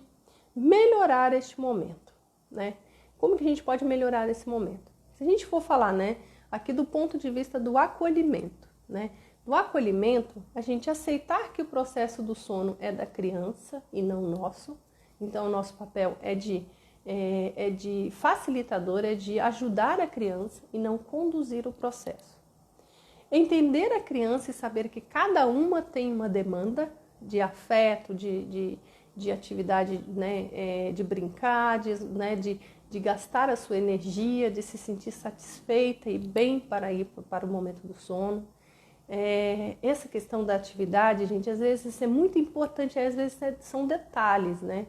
melhorar este momento, né? Como que a gente pode melhorar esse momento? Se a gente for falar, né, aqui do ponto de vista do acolhimento, né? Do acolhimento, a gente aceitar que o processo do sono é da criança e não nosso. Então, o nosso papel é de facilitador, é de ajudar a criança e não conduzir o processo. Entender a criança e saber que cada uma tem uma demanda de afeto, de atividade, né, de brincar, de gastar a sua energia, de se sentir satisfeita e bem para ir para o momento do sono. Essa questão da atividade, gente, às vezes é muito importante, às vezes são detalhes, né?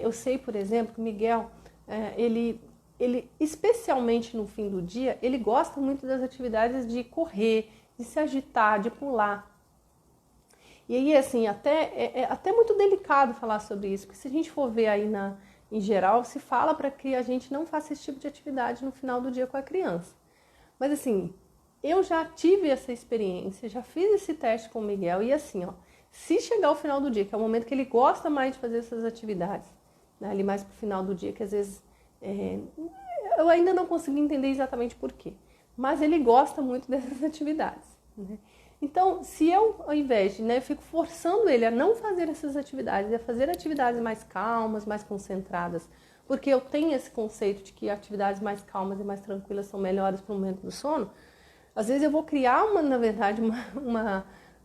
Eu sei, por exemplo, que o Miguel, ele especialmente no fim do dia, ele gosta muito das atividades de correr, de se agitar, de pular. E aí, assim, até muito delicado falar sobre isso, porque se a gente for ver aí em geral, se fala para que a gente não faça esse tipo de atividade no final do dia com a criança. Mas assim, eu já tive essa experiência, já fiz esse teste com o Miguel e assim, ó, se chegar ao final do dia, que é o momento que ele gosta mais de fazer essas atividades, né, ali mais pro final do dia, que às vezes eu ainda não consegui entender exatamente por quê, mas ele gosta muito dessas atividades, né? Então, se eu, ao invés de, né, fico forçando ele a não fazer essas atividades, a fazer atividades mais calmas, mais concentradas, porque eu tenho esse conceito de que atividades mais calmas e mais tranquilas são melhores para o momento do sono, às vezes eu vou criar, na verdade,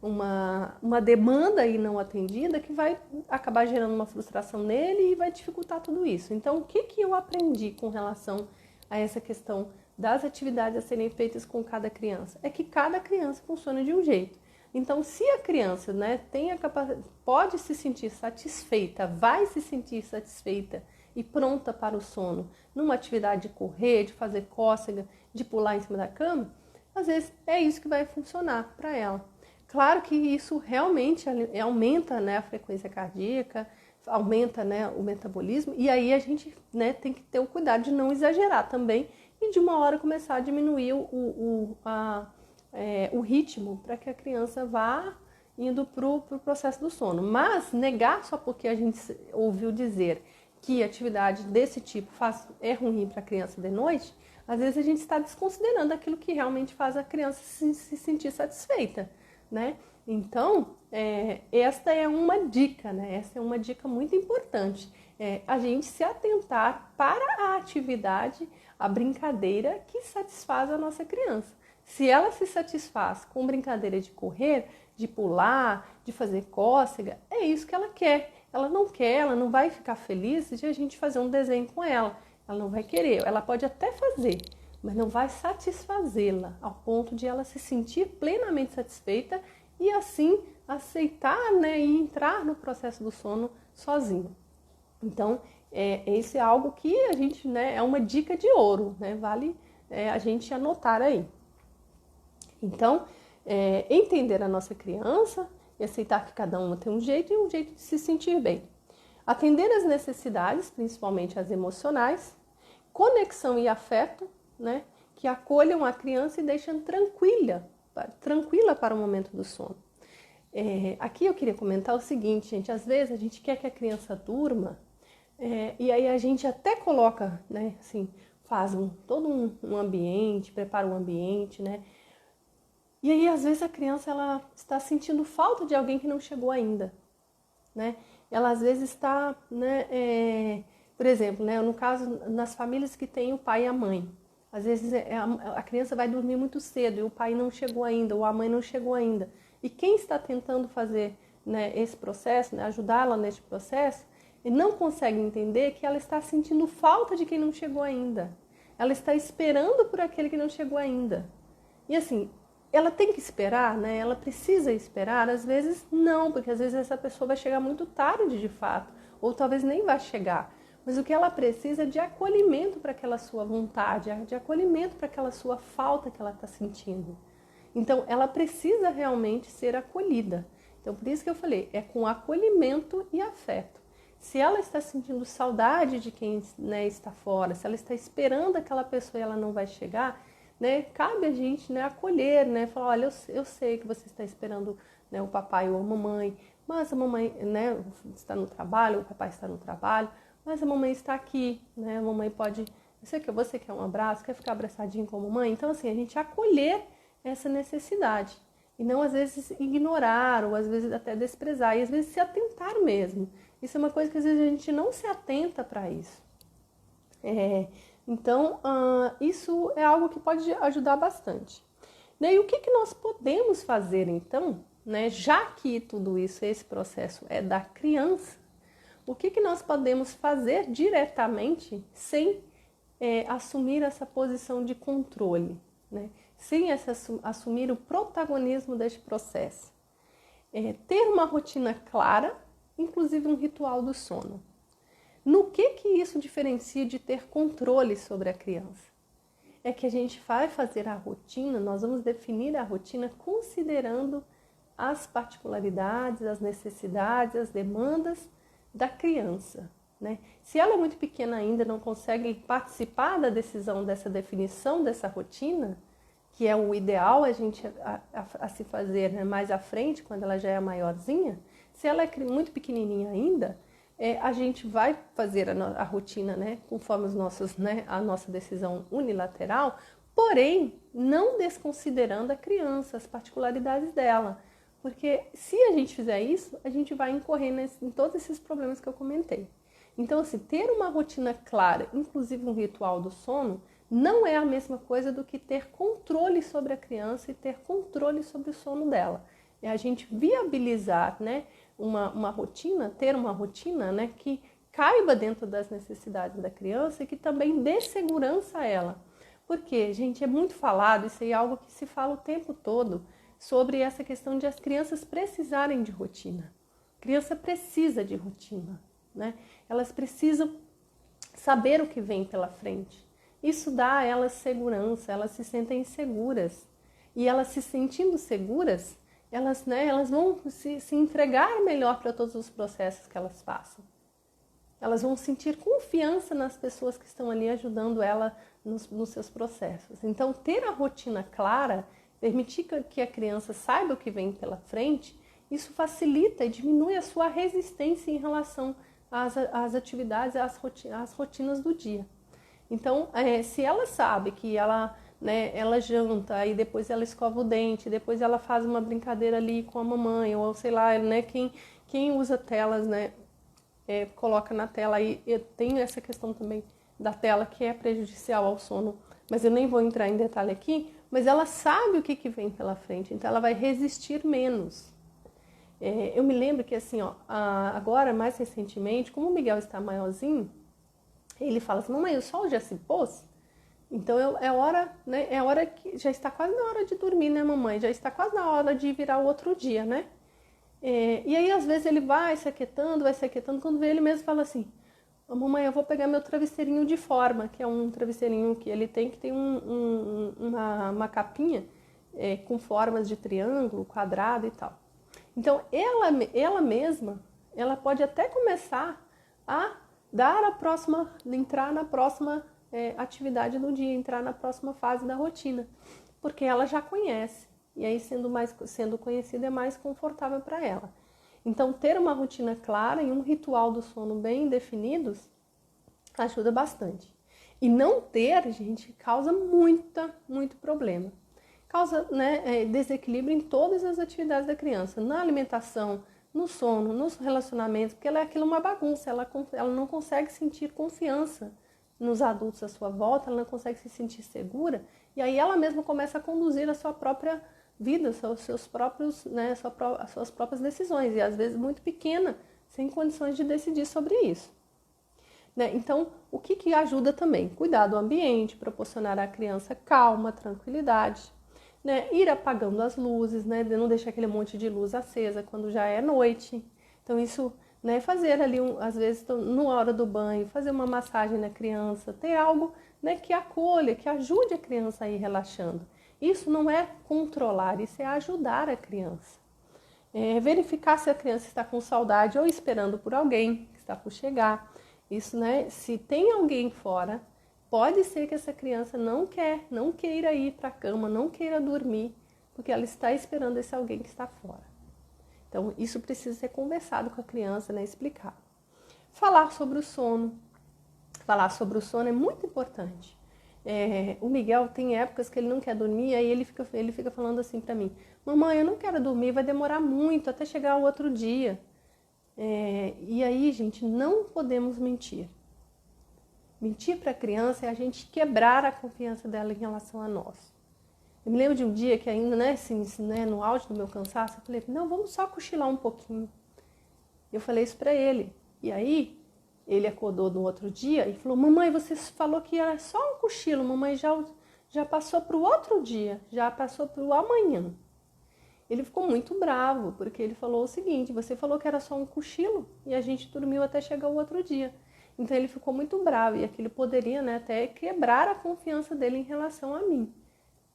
uma demanda aí não atendida que vai acabar gerando uma frustração nele e vai dificultar tudo isso. Então, o que eu aprendi com relação a essa questão das atividades a serem feitas com cada criança? É que cada criança funciona de um jeito. Então, se a criança, né, tem a capacidade, pode se sentir satisfeita, vai se sentir satisfeita e pronta para o sono, numa atividade de correr, de fazer cócega, de pular em cima da cama, às vezes é isso que vai funcionar para ela. Claro que isso realmente aumenta, né, a frequência cardíaca, aumenta, né, o metabolismo, e aí a gente, né, tem que ter o cuidado de não exagerar também e de uma hora começar a diminuir o ritmo para que a criança vá indo para o processo do sono. Mas negar só porque a gente ouviu dizer que atividade desse tipo é ruim para a criança de noite, às vezes a gente está desconsiderando aquilo que realmente faz a criança se sentir satisfeita, né? Então, esta é uma dica, né? Essa é uma dica muito importante. A gente se atentar para a atividade, a brincadeira que satisfaz a nossa criança. Se ela se satisfaz com brincadeira de correr, de pular, de fazer cócega, é isso que ela quer. Ela não vai ficar feliz de a gente fazer um desenho com ela. Ela não vai querer, ela pode até fazer, mas não vai satisfazê-la ao ponto de ela se sentir plenamente satisfeita e assim aceitar, né, e entrar no processo do sono sozinha. Então, isso é algo que a gente, né, é uma dica de ouro, né, vale a gente anotar aí. Então, entender a nossa criança e aceitar que cada uma tem um jeito e um jeito de se sentir bem. Atender as necessidades, principalmente as emocionais, conexão e afeto, né, que acolham a criança e deixam tranquila para o momento do sono. Aqui eu queria comentar o seguinte, gente, às vezes a gente quer que a criança durma e aí a gente até coloca, né, assim, faz todo um ambiente, prepara um ambiente, né, e aí às vezes a criança ela está sentindo falta de alguém que não chegou ainda, né, ela às vezes está, né, Por exemplo, né, no caso, nas famílias que tem o pai e a mãe, às vezes a criança vai dormir muito cedo e o pai não chegou ainda, ou a mãe não chegou ainda. E quem está tentando fazer, né, esse processo, né, ajudá-la neste processo, não consegue entender que ela está sentindo falta de quem não chegou ainda. Ela está esperando por aquele que não chegou ainda. E assim, ela tem que esperar, né? Ela precisa esperar? Às vezes não, porque às vezes essa pessoa vai chegar muito tarde de fato, ou talvez nem vai chegar. Mas o que ela precisa é de acolhimento para aquela sua vontade, de acolhimento para aquela sua falta que ela está sentindo. Então, ela precisa realmente ser acolhida. Então, por isso que eu falei, é com acolhimento e afeto. Se ela está sentindo saudade de quem, né, está fora, se ela está esperando aquela pessoa e ela não vai chegar, né, cabe a gente, né, acolher, né, falar, olha, eu sei que você está esperando, né, o papai ou a mamãe, mas a mamãe, né, está no trabalho, o papai está no trabalho, mas a mamãe está aqui, né, a mamãe pode, você quer um abraço, quer ficar abraçadinho com a mamãe? Então, assim, a gente acolher essa necessidade. E não, às vezes, ignorar ou, às vezes, até desprezar. E, às vezes, se atentar mesmo. Isso é uma coisa que, às vezes, a gente não se atenta para isso. Então, isso é algo que pode ajudar bastante. E o que nós podemos fazer, então, né, já que tudo isso, esse processo é da criança, o que nós podemos fazer diretamente sem assumir essa posição de controle, né? Sem assumir o protagonismo deste processo. Ter uma rotina clara, inclusive um ritual do sono. No que isso diferencia de ter controle sobre a criança? É que a gente vai fazer a rotina, nós vamos definir a rotina considerando as particularidades, as necessidades, as demandas da criança, né? Se ela é muito pequena ainda, não consegue participar da decisão dessa definição dessa rotina, que é o ideal a gente a se fazer, né, mais à frente, quando ela já é maiorzinha, se ela é muito pequenininha ainda, a gente vai fazer a rotina, né, conforme os nossos, né, a nossa decisão unilateral, porém, não desconsiderando a criança, as particularidades dela. Porque se a gente fizer isso, a gente vai incorrer em todos esses problemas que eu comentei. Então, assim, ter uma rotina clara, inclusive um ritual do sono, não é a mesma coisa do que ter controle sobre a criança e ter controle sobre o sono dela. É a gente viabilizar, né, uma rotina, ter uma rotina, né, que caiba dentro das necessidades da criança e que também dê segurança a ela. Porque, gente, é muito falado, isso é algo que se fala o tempo todo, sobre essa questão de as crianças precisarem de rotina. A criança precisa de rotina, né? Elas precisam saber o que vem pela frente. Isso dá a elas segurança, elas se sentem seguras. E elas se sentindo seguras, elas vão se entregar melhor para todos os processos que elas passam. Elas vão sentir confiança nas pessoas que estão ali ajudando ela nos seus processos. Então, ter a rotina clara, permitir que a criança saiba o que vem pela frente, isso facilita e diminui a sua resistência em relação às atividades, às rotinas do dia. Então, se ela sabe que ela janta, e depois ela escova o dente, depois ela faz uma brincadeira ali com a mamãe, ou sei lá, né, quem usa telas, né, coloca na tela, e eu tenho essa questão também da tela que é prejudicial ao sono, mas eu nem vou entrar em detalhe aqui, mas ela sabe o que vem pela frente, então ela vai resistir menos. Eu me lembro que assim, agora, mais recentemente, como o Miguel está maiorzinho, ele fala assim, mamãe, o sol já se pôs? Então é hora, né? É hora que já está quase na hora de dormir, né, mamãe? Já está quase na hora de virar o outro dia, né? E aí, às vezes, ele vai se aquietando, quando vê ele mesmo fala assim, mamãe, eu vou pegar meu travesseirinho de forma, que é um travesseirinho que ele tem, que tem uma capinha com formas de triângulo, quadrado e tal. Então, ela mesma, ela pode até começar a entrar na próxima atividade do dia, entrar na próxima fase da rotina, porque ela já conhece, e aí sendo conhecida é mais confortável para ela. Então, ter uma rotina clara e um ritual do sono bem definidos ajuda bastante. E não ter, gente, causa muito problema. Causa, né, desequilíbrio em todas as atividades da criança, na alimentação, no sono, nos relacionamentos, porque aquilo é uma bagunça, ela não consegue sentir confiança nos adultos à sua volta, ela não consegue se sentir segura, e aí ela mesma começa a conduzir a sua própria vida, os seus próprios, né, as suas próprias decisões, e às vezes muito pequena, sem condições de decidir sobre isso. Né? Então, o que ajuda também? Cuidar do ambiente, proporcionar à criança calma, tranquilidade, né? Ir apagando as luzes, né? Não deixar aquele monte de luz acesa quando já é noite. Então, isso, né? Fazer ali, às vezes, na hora do banho, fazer uma massagem na criança, ter algo, né, que acolha, que ajude a criança a ir relaxando. Isso não é controlar, isso é ajudar a criança. Verificar se a criança está com saudade ou esperando por alguém que está por chegar. Isso, né? Se tem alguém fora, pode ser que essa criança não queira ir para a cama, não queira dormir, porque ela está esperando esse alguém que está fora. Então, isso precisa ser conversado com a criança, né? Explicado. Falar sobre o sono. Falar sobre o sono é muito importante. O Miguel tem épocas que ele não quer dormir, aí ele fica falando assim para mim: mamãe, eu não quero dormir, vai demorar muito até chegar o outro dia. E aí, gente, não podemos mentir. Mentir para a criança é a gente quebrar a confiança dela em relação a nós. Eu me lembro de um dia que ainda, né, assim, né, no auge do meu cansaço, eu falei: não, vamos só cochilar um pouquinho. Eu falei isso para ele. E aí, ele acordou no outro dia e falou: mamãe, você falou que era só um cochilo, mamãe já passou para o outro dia, já passou para o amanhã. Ele ficou muito bravo, porque ele falou o seguinte: você falou que era só um cochilo e a gente dormiu até chegar o outro dia. Então ele ficou muito bravo e aquilo poderia, né, até quebrar a confiança dele em relação a mim.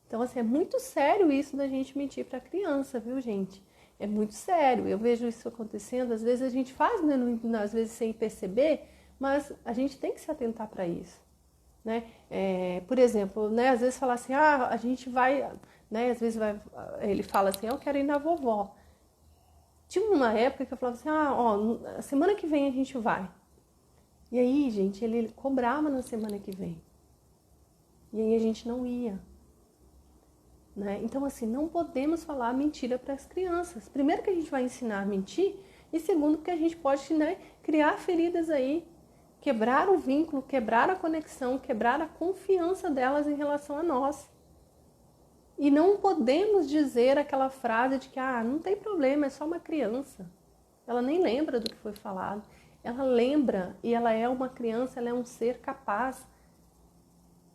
Então, assim, é muito sério isso da gente mentir para a criança, viu, gente? É muito sério. Eu vejo isso acontecendo, às vezes a gente faz, né, às vezes sem perceber, mas a gente tem que se atentar para isso, né? Por exemplo, né, às vezes falar assim: a gente vai, né, às vezes ele fala assim: eu quero ir na vovó. Tinha uma época que eu falava assim: ó, semana que vem a gente vai. E aí, gente, ele cobrava na semana que vem. E aí a gente não ia. Né? Então, assim, não podemos falar mentira para as crianças. Primeiro que a gente vai ensinar a mentir, e segundo que a gente pode, né, criar feridas aí, quebrar o vínculo, quebrar a conexão, quebrar a confiança delas em relação a nós. E não podemos dizer aquela frase de que não tem problema, é só uma criança. Ela nem lembra do que foi falado. Ela lembra, e ela é uma criança, ela é um ser capaz.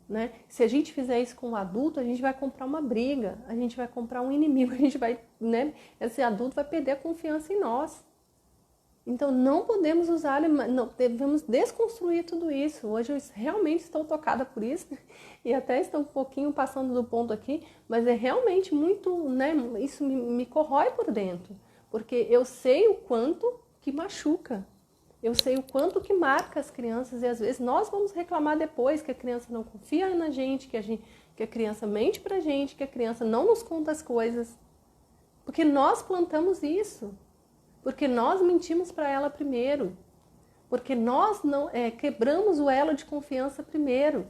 Né? Se a gente fizer isso com um adulto, a gente vai comprar uma briga, a gente vai comprar um inimigo, a gente vai, né? Esse adulto vai perder a confiança em nós. Então não podemos usar, não, devemos desconstruir tudo isso. Hoje eu realmente estou tocada por isso e até estou um pouquinho passando do ponto aqui, mas é realmente muito, né? Isso me corrói por dentro, porque eu sei o quanto que machuca. Eu sei o quanto que marca as crianças e às vezes nós vamos reclamar depois que a criança não confia na gente, que a criança mente pra gente, que a criança não nos conta as coisas. Porque nós plantamos isso. Porque nós mentimos para ela primeiro. Porque nós não quebramos o elo de confiança primeiro.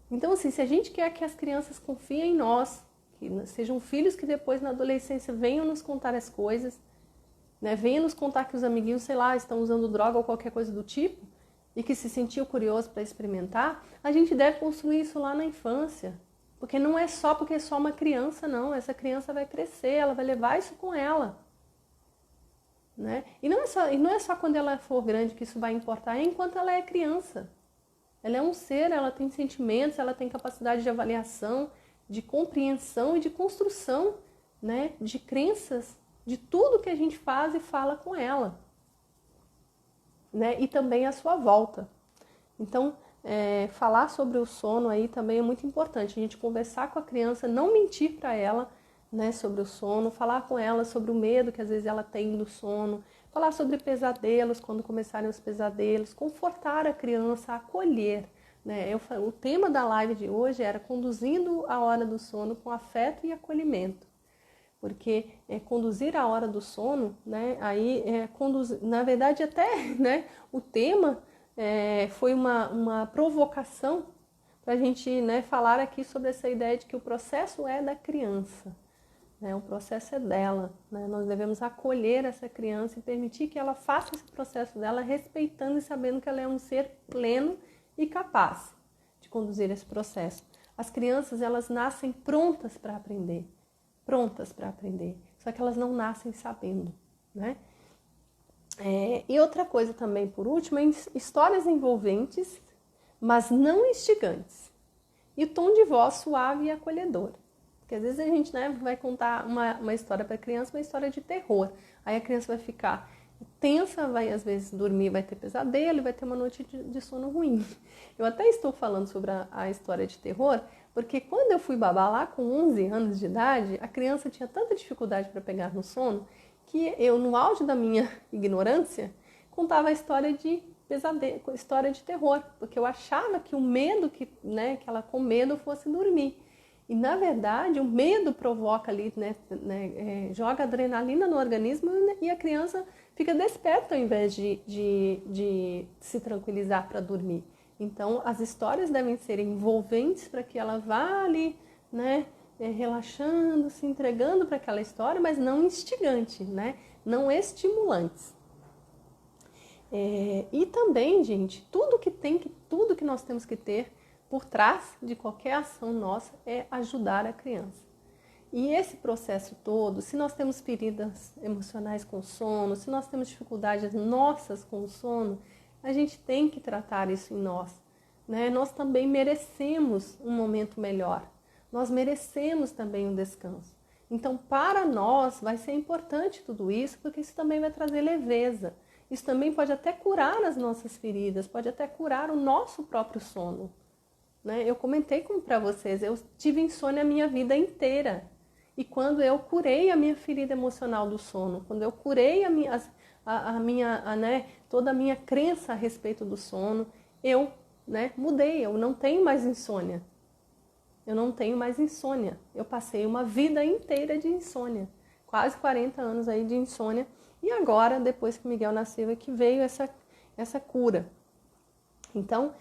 Então, assim, se a gente quer que as crianças confiem em nós, que sejam filhos que depois na adolescência venham nos contar as coisas, né, venha nos contar que os amiguinhos, sei lá, estão usando droga ou qualquer coisa do tipo e que se sentiu curioso para experimentar, a gente deve construir isso lá na infância. Porque não é só porque é só uma criança, não. Essa criança vai crescer, ela vai levar isso com ela. Né? E não é só quando ela for grande que isso vai importar, é enquanto ela é criança. Ela é um ser, ela tem sentimentos, ela tem capacidade de avaliação, de compreensão e de construção, né, de crenças, de tudo que a gente faz e fala com ela, né? E também à sua volta. Então, falar sobre o sono aí também é muito importante. A gente conversar com a criança, não mentir para ela, né, sobre o sono, falar com ela sobre o medo que às vezes ela tem do sono, falar sobre pesadelos, quando começarem os pesadelos, confortar a criança, acolher. Né? O tema da live de hoje era conduzindo a hora do sono com afeto e acolhimento. Porque conduzir a hora do sono, né, aí na verdade até, né, o tema foi uma provocação para a gente, né, falar aqui sobre essa ideia de que o processo é da criança, né? O processo é dela, né? Nós devemos acolher essa criança e permitir que ela faça esse processo dela, respeitando e sabendo que ela é um ser pleno e capaz de conduzir esse processo. As crianças, elas nascem prontas para aprender, só que elas não nascem sabendo, né? E outra coisa também, por último, é histórias envolventes, mas não instigantes. E o tom de voz suave e acolhedor. Porque às vezes a gente, né, vai contar uma história para a criança, uma história de terror. Aí a criança vai ficar tensa, vai às vezes dormir, vai ter pesadelo, vai ter uma noite de sono ruim. Eu até estou falando sobre a história de terror, porque quando eu fui babar lá com 11 anos de idade, a criança tinha tanta dificuldade para pegar no sono, que eu, no auge da minha ignorância, contava a história de pesadelo, história de terror, porque eu achava que o medo, que ela com medo fosse dormir. E na verdade o medo provoca ali, joga adrenalina no organismo e a criança fica desperta ao invés de se tranquilizar para dormir. Então as histórias devem ser envolventes para que ela vá ali, relaxando, se entregando para aquela história, mas não instigante, não estimulantes. E também, gente, tudo que nós temos que ter por trás de qualquer ação nossa é ajudar a criança. E esse processo todo, se nós temos feridas emocionais com o sono, se nós temos dificuldades nossas com o sono, a gente tem que tratar isso em nós, Nós também merecemos um momento melhor. Nós merecemos também um descanso. Então, para nós, vai ser importante tudo isso, porque isso também vai trazer leveza. Isso também pode até curar as nossas feridas, pode até curar o nosso próprio sono. Eu comentei para vocês, eu tive insônia a minha vida inteira. E quando eu curei a minha ferida emocional do sono, quando eu curei toda a minha crença a respeito do sono, eu mudei, eu não tenho mais insônia. Eu passei uma vida inteira de insônia, quase 40 anos aí de insônia. E agora, depois que o Miguel nasceu, é que veio essa cura. Então,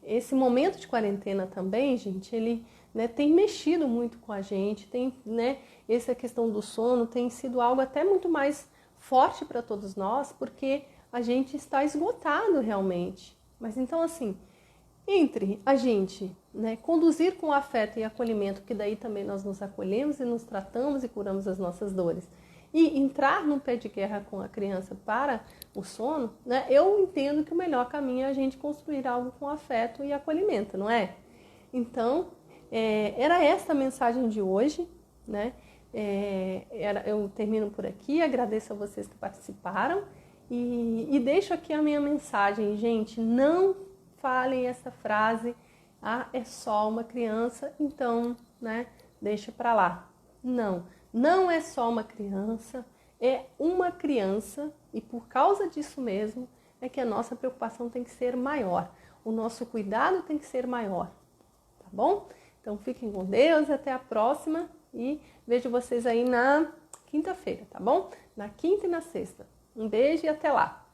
esse momento de quarentena também, gente, ele tem mexido muito com a gente, essa questão do sono tem sido algo até muito mais forte para todos nós, porque a gente está esgotado realmente. Mas então, assim, entre a gente conduzir com afeto e acolhimento, que daí também nós nos acolhemos e nos tratamos e curamos as nossas dores, e entrar num pé de guerra com a criança para o sono, eu entendo que o melhor caminho é a gente construir algo com afeto e acolhimento, não é? Então, era esta a mensagem de hoje, eu termino por aqui, agradeço a vocês que participaram e deixo aqui a minha mensagem, gente, não falem essa frase, é só uma criança, então, deixa pra lá. Não é só uma criança, é uma criança e por causa disso mesmo é que a nossa preocupação tem que ser maior, o nosso cuidado tem que ser maior, tá bom? Então fiquem com Deus, até a próxima e vejo vocês aí na quinta-feira, tá bom? Na quinta e na sexta. Um beijo e até lá!